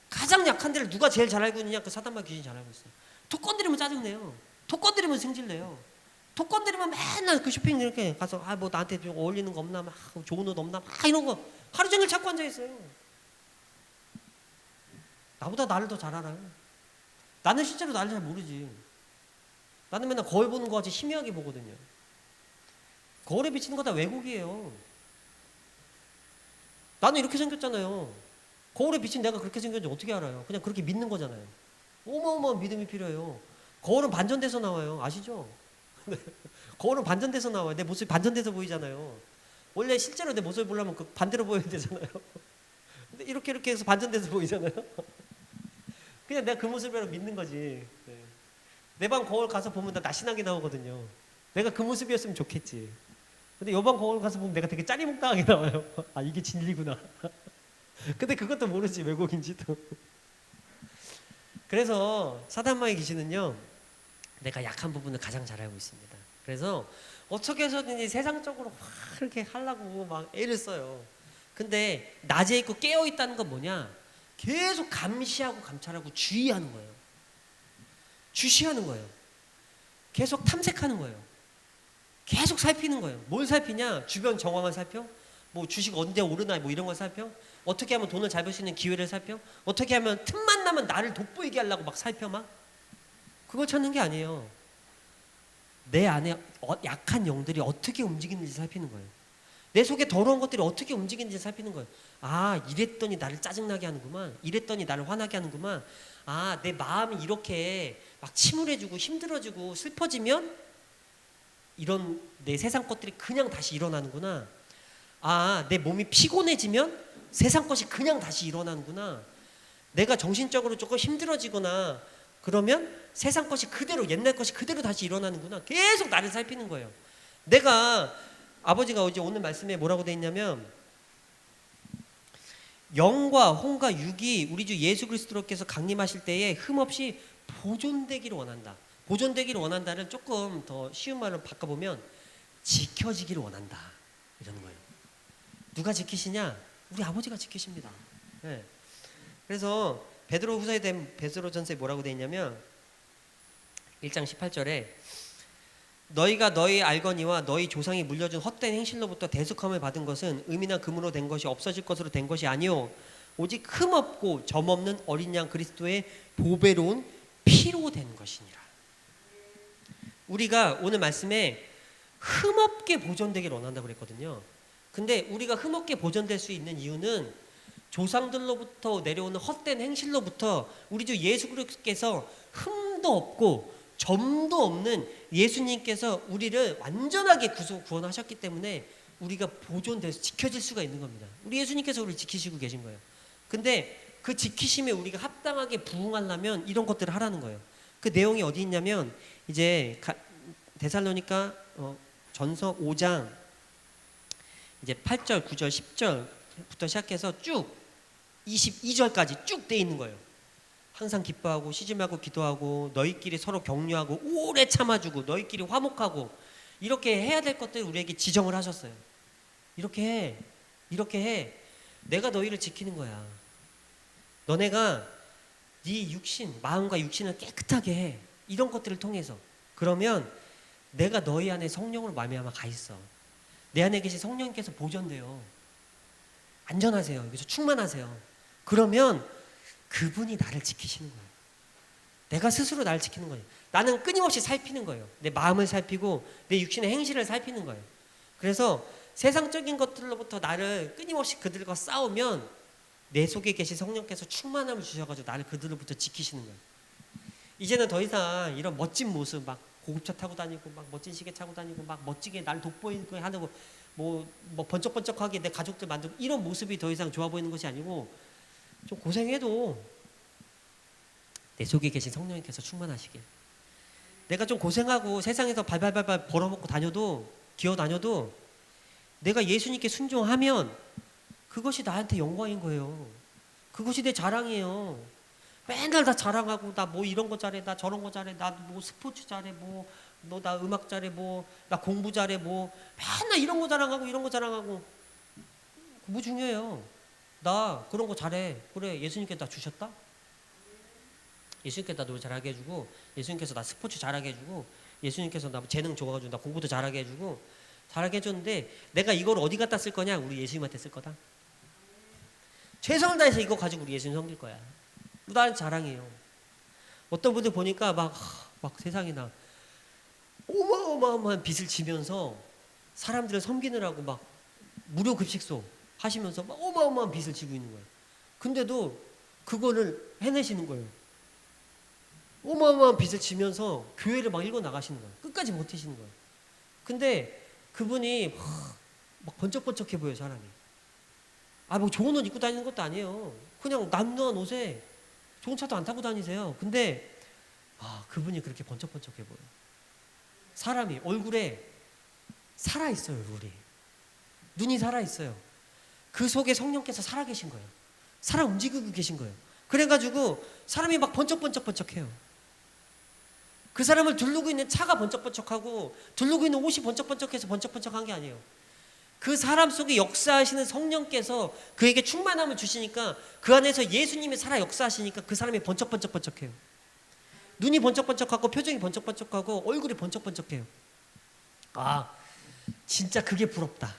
가장 약한 데를 누가 제일 잘 알고 있느냐? 그 사단마의 귀신이 잘 알고 있어요. 톡 건드리면 짜증내요. 톡 건드리면 승질내요. 톡 건드리면 맨날 그 쇼핑 이렇게 가서 뭐 나한테 좀 어울리는 거 없나? 막 좋은 옷 없나? 막 이런 거 하루 종일 찾고 앉아있어요. 나보다 나를 더 잘 알아요. 나는 실제로 나를 잘 모르지. 나는 맨날 거울 보는 거 같이 희미하게 보거든요. 거울에 비치는 거 다 왜곡이에요. 나는 이렇게 생겼잖아요. 거울에 비친 내가 그렇게 생겼는지 어떻게 알아요? 그냥 그렇게 믿는 거잖아요. 어마어마한 믿음이 필요해요. 거울은 반전돼서 나와요. 아시죠? 거울은 반전돼서 나와요. 내 모습이 반전돼서 보이잖아요. 원래 실제로 내 모습을 보려면 그 반대로 보여야 되잖아요. 근데 이렇게 해서 반전돼서 보이잖아요. 그냥 내가 그 모습으로 믿는 거지. 네. 내 방 거울 가서 보면 나 날씬하게 나오거든요. 내가 그 모습이었으면 좋겠지. 근데 여방 거울 가서 보면 내가 되게 짜리몽땅하게 나와요. 아, 이게 진리구나. 근데 그것도 모르지, 왜곡인지도. 그래서 사단마의 귀신은요, 내가 약한 부분을 가장 잘 알고 있습니다. 그래서 어떻게 해서든지 세상적으로 확 이렇게 하려고 막 애를 써요. 근데 낮에 있고 깨어 있다는 건 뭐냐? 계속 감시하고 감찰하고 주의하는 거예요. 주시하는 거예요. 계속 탐색하는 거예요. 계속 살피는 거예요. 뭘 살피냐? 주변 정황을 살펴? 뭐 주식 언제 오르나 뭐 이런 걸 살펴? 어떻게 하면 돈을 잘 벌 수 있는 기회를 살펴? 어떻게 하면 틈만 나면 나를 돋보이게 하려고 막 살펴 막? 그걸 찾는 게 아니에요. 내 안에 약한 영들이 어떻게 움직이는지 살피는 거예요. 내 속에 더러운 것들이 어떻게 움직이는지 살피는 거예요. 아, 이랬더니 나를 짜증나게 하는구만. 이랬더니 나를 화나게 하는구만. 아, 내 마음이 이렇게 막 침울해지고 힘들어지고 슬퍼지면 이런 내 세상 것들이 그냥 다시 일어나는구나. 아, 내 몸이 피곤해지면 세상 것이 그냥 다시 일어나는구나. 내가 정신적으로 조금 힘들어지거나 그러면 세상 것이 그대로, 옛날 것이 그대로 다시 일어나는구나. 계속 나를 살피는 거예요. 내가, 아버지가 어제 오늘 말씀에 뭐라고 돼 있냐면, 영과 혼과 육이 우리 주 예수 그리스도께서 강림하실 때에 흠없이 보존되기를 원한다. 보존되기를 원한다를 조금 더 쉬운 말로 바꿔보면 지켜지기를 원한다. 이러는 거예요. 누가 지키시냐? 우리 아버지가 지키십니다. 네. 그래서 베드로후서에 대한 베드로전서에 뭐라고 되어 있냐면 1장 18절에 너희가 너희 알거니와 너희 조상이 물려준 헛된 행실로부터 대속함을 받은 것은 금이나 금으로 된 것이 없어질 것으로 된 것이 아니요 오직 흠없고 점없는 어린 양 그리스도의 보배로운 피로 된 것이니라. 우리가 오늘 말씀에 흠없게 보존되길 원한다고 그랬거든요. 근데 우리가 흠없게 보존될 수 있는 이유는 조상들로부터 내려오는 헛된 행실로부터 우리 주 예수 그리스도께서 흠도 없고 점도 없는 예수님께서 우리를 완전하게 구원하셨기 때문에 우리가 보존돼서 지켜질 수가 있는 겁니다. 우리 예수님께서 우리를 지키시고 계신 거예요. 근데 그 지키심에 우리가 합당하게 부응하려면 이런 것들을 하라는 거예요. 그 내용이 어디 있냐면 이제 데살로니가 전서 5장 이제 8절, 9절, 10절부터 시작해서 쭉 22절까지 쭉 돼 있는 거예요. 항상 기뻐하고 쉬지 말고 기도하고 너희끼리 서로 격려하고 오래 참아주고 너희끼리 화목하고 이렇게 해야 될 것들을 우리에게 지정을 하셨어요. 이렇게 해. 이렇게 해. 내가 너희를 지키는 거야. 너네가 네 육신, 마음과 육신을 깨끗하게 해. 이런 것들을 통해서. 그러면 내가 너희 안에 성령으로 말미암아 가 있어. 내 안에 계신 성령님께서 보존돼요. 안전하세요. 여기서 충만하세요. 그러면 그분이 나를 지키시는 거예요. 내가 스스로 나를 지키는 거예요. 나는 끊임없이 살피는 거예요. 내 마음을 살피고 내 육신의 행실을 살피는 거예요. 그래서 세상적인 것들로부터 나를 끊임없이 그들과 싸우면 내 속에 계신 성령께서 충만함을 주셔가지고 나를 그들로부터 지키시는 거예요. 이제는 더 이상 이런 멋진 모습 막 고급차 타고 다니고 막 멋진 시계 차고 다니고 막 멋지게 날 돋보이고 하는 거 뭐 번쩍번쩍하게 내 가족들 만들고 이런 모습이 더 이상 좋아 보이는 것이 아니고 좀 고생해도 내 속에 계신 성령님께서 충만하시길. 내가 좀 고생하고 세상에서 발발발발 벌어먹고 다녀도 기어 다녀도 내가 예수님께 순종하면 그것이 나한테 영광인 거예요. 그것이 내 자랑이에요. 맨날 다 자랑하고 나 뭐 이런 거 잘해, 나 저런 거 잘해, 나 뭐 스포츠 잘해, 뭐 너 나 음악 잘해, 뭐 나 공부 잘해, 뭐 맨날 이런 거 자랑하고 이런 거 자랑하고 뭐 중요해요. 나 그런 거 잘해. 그래, 예수님께 나 주셨다? 예수님께서 나 노래 잘하게 해주고 예수님께서 나 스포츠 잘하게 해주고 예수님께서 나 재능 좋아가지고 나 공부도 잘하게 해주고 잘하게 해줬는데 내가 이걸 어디 갖다 쓸 거냐? 우리 예수님한테 쓸 거다. 최선을 다해서 이거 가지고 우리 예수님 섬길 거야. 나는 자랑이에요. 어떤 분들 보니까 막 세상에나 어마어마한 빚을 지면서 사람들을 섬기느라고 막 무료 급식소 하시면서 막 어마어마한 빚을 지고 있는 거예요. 근데도 그거를 해내시는 거예요. 어마어마한 빚을 지면서 교회를 막 읽어 나가시는 거예요. 끝까지 버티시는 거예요. 근데 그분이 막 번쩍번쩍해 보여요, 사람이. 뭐 좋은 옷 입고 다니는 것도 아니에요. 그냥 남루한 옷에 좋은 차도 안 타고 다니세요. 근데 그분이 그렇게 번쩍번쩍해 보여요. 사람이 얼굴에 살아있어요. 얼굴이 눈이 살아있어요. 그 속에 성령께서 살아계신 거예요. 살아 움직이고 계신 거예요. 그래가지고 사람이 막 번쩍번쩍번쩍해요. 그 사람을 두르고 있는 차가 번쩍번쩍하고 두르고 있는 옷이 번쩍번쩍해서 번쩍번쩍한 게 아니에요. 그 사람 속에 역사하시는 성령께서 그에게 충만함을 주시니까 그 안에서 예수님이 살아 역사하시니까 그 사람이 번쩍번쩍번쩍해요. 눈이 번쩍번쩍하고 표정이 번쩍번쩍하고 얼굴이 번쩍번쩍해요. 진짜 그게 부럽다.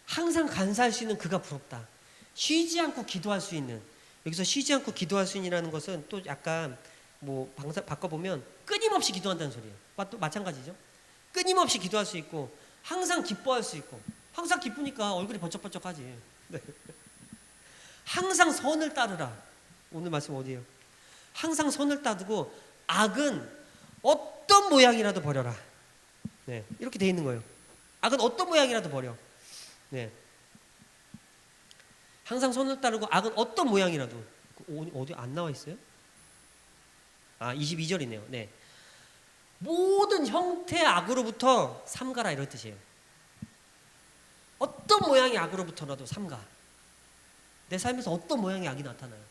항상 감사할 수 있는 그가 부럽다. 쉬지 않고 기도할 수 있는, 여기서 쉬지 않고 기도할 수 있는 것은 또 약간 바꿔보면 끊임없이 기도한다는 소리예요. 또 마찬가지죠. 끊임없이 기도할 수 있고 항상 기뻐할 수 있고 항상 기쁘니까 얼굴이 번쩍번쩍하지. 네. 항상 선을 따르라. 오늘 말씀 어디예요? 항상 선을 따르고 악은 어떤 모양이라도 버려라. 네, 이렇게 돼 있는 거예요. 악은 어떤 모양이라도 버려. 네. 항상 선을 따르고 악은 어떤 모양이라도. 어디 안 나와 있어요? 22절이네요. 네. 모든 형태의 악으로부터 삼가라 이런 뜻이에요. 어떤 모양의 악으로부터라도 삼가. 내 삶에서 어떤 모양의 악이 나타나요.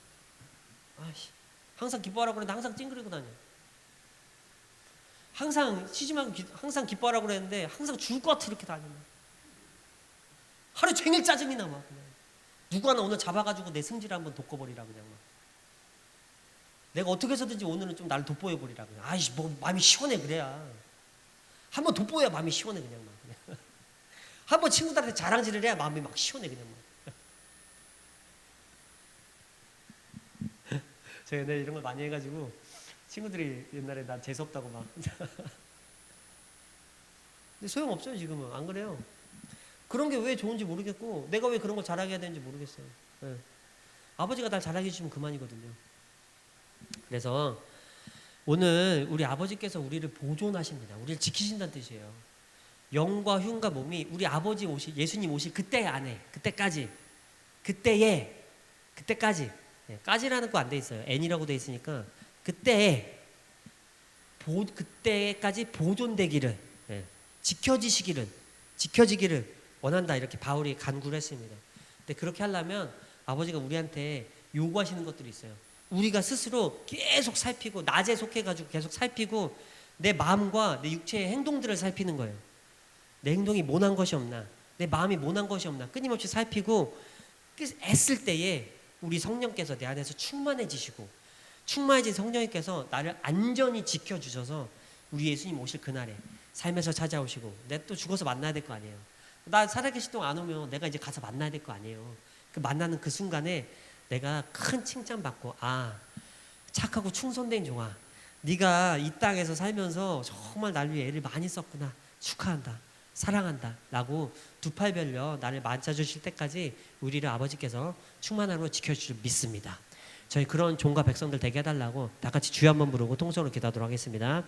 항상 기뻐하라고 그랬는데 항상 찡그리고 다녀. 항상 쉬지 말고 항상 기뻐하라고 그랬는데 항상 죽을 것 같아 이렇게 다니는. 하루 종일 짜증이 나 막. 누구 하나 오늘 잡아가지고 내 승질을 한번 돋궈버리라 그냥 막. 내가 어떻게 해서든지 오늘은 좀 나를 돋보여버리라 그냥. 뭐 마음이 시원해 그래야. 한번 돋보여야 마음이 시원해 그냥 막. 한번 친구들한테 자랑질을 해야 마음이 막 시원해 그냥 막. 제가 옛날에 이런 걸 많이 해가지고 친구들이 옛날에 난 재수없다고 막. 근데 소용없어요 지금은. 안 그래요. 그런 게 왜 좋은지 모르겠고 내가 왜 그런 걸 자랑해야 되는지 모르겠어요. 네. 아버지가 날 자랑해 주시면 그만이거든요. 그래서 오늘 우리 아버지께서 우리를 보존하십니다. 우리를 지키신다는 뜻이에요. 영과 흉과 몸이 우리 아버지 오실, 예수님 오실 그때 안에, 그때까지, 그때까지, 네, 까지라는 거 안 돼 있어요. n이라고 돼 있으니까 그때까지 보존되기를, 네, 지켜지기를 원한다 이렇게 바울이 간구를 했습니다. 근데 그렇게 하려면 아버지가 우리한테 요구하시는 것들이 있어요. 우리가 스스로 계속 살피고 낮에 속해가지고 계속 살피고 내 마음과 내 육체의 행동들을 살피는 거예요. 내 행동이 모난 것이 없나, 내 마음이 모난 것이 없나 끊임없이 살피고 애쓸 때에 우리 성령께서 내 안에서 충만해지시고 충만해진 성령님께서 나를 안전히 지켜주셔서 우리 예수님 오실 그날에 삶에서 찾아오시고 내가 또 죽어서 만나야 될 거 아니에요. 나 살아계실 동안 안 오면 내가 이제 가서 만나야 될 거 아니에요. 그 만나는 그 순간에 내가 큰 칭찬받고 착하고 충성된 종아, 네가 이 땅에서 살면서 정말 날 위해 애를 많이 썼구나, 축하한다, 사랑한다 라고 두 팔 벌려 나를 만져주실 때까지 우리를 아버지께서 충만함으로 지켜주실 줄 믿습니다. 저희 그런 종과 백성들 되게 해달라고 다 같이 주여 한번 부르고 통성으로 기도하도록 하겠습니다.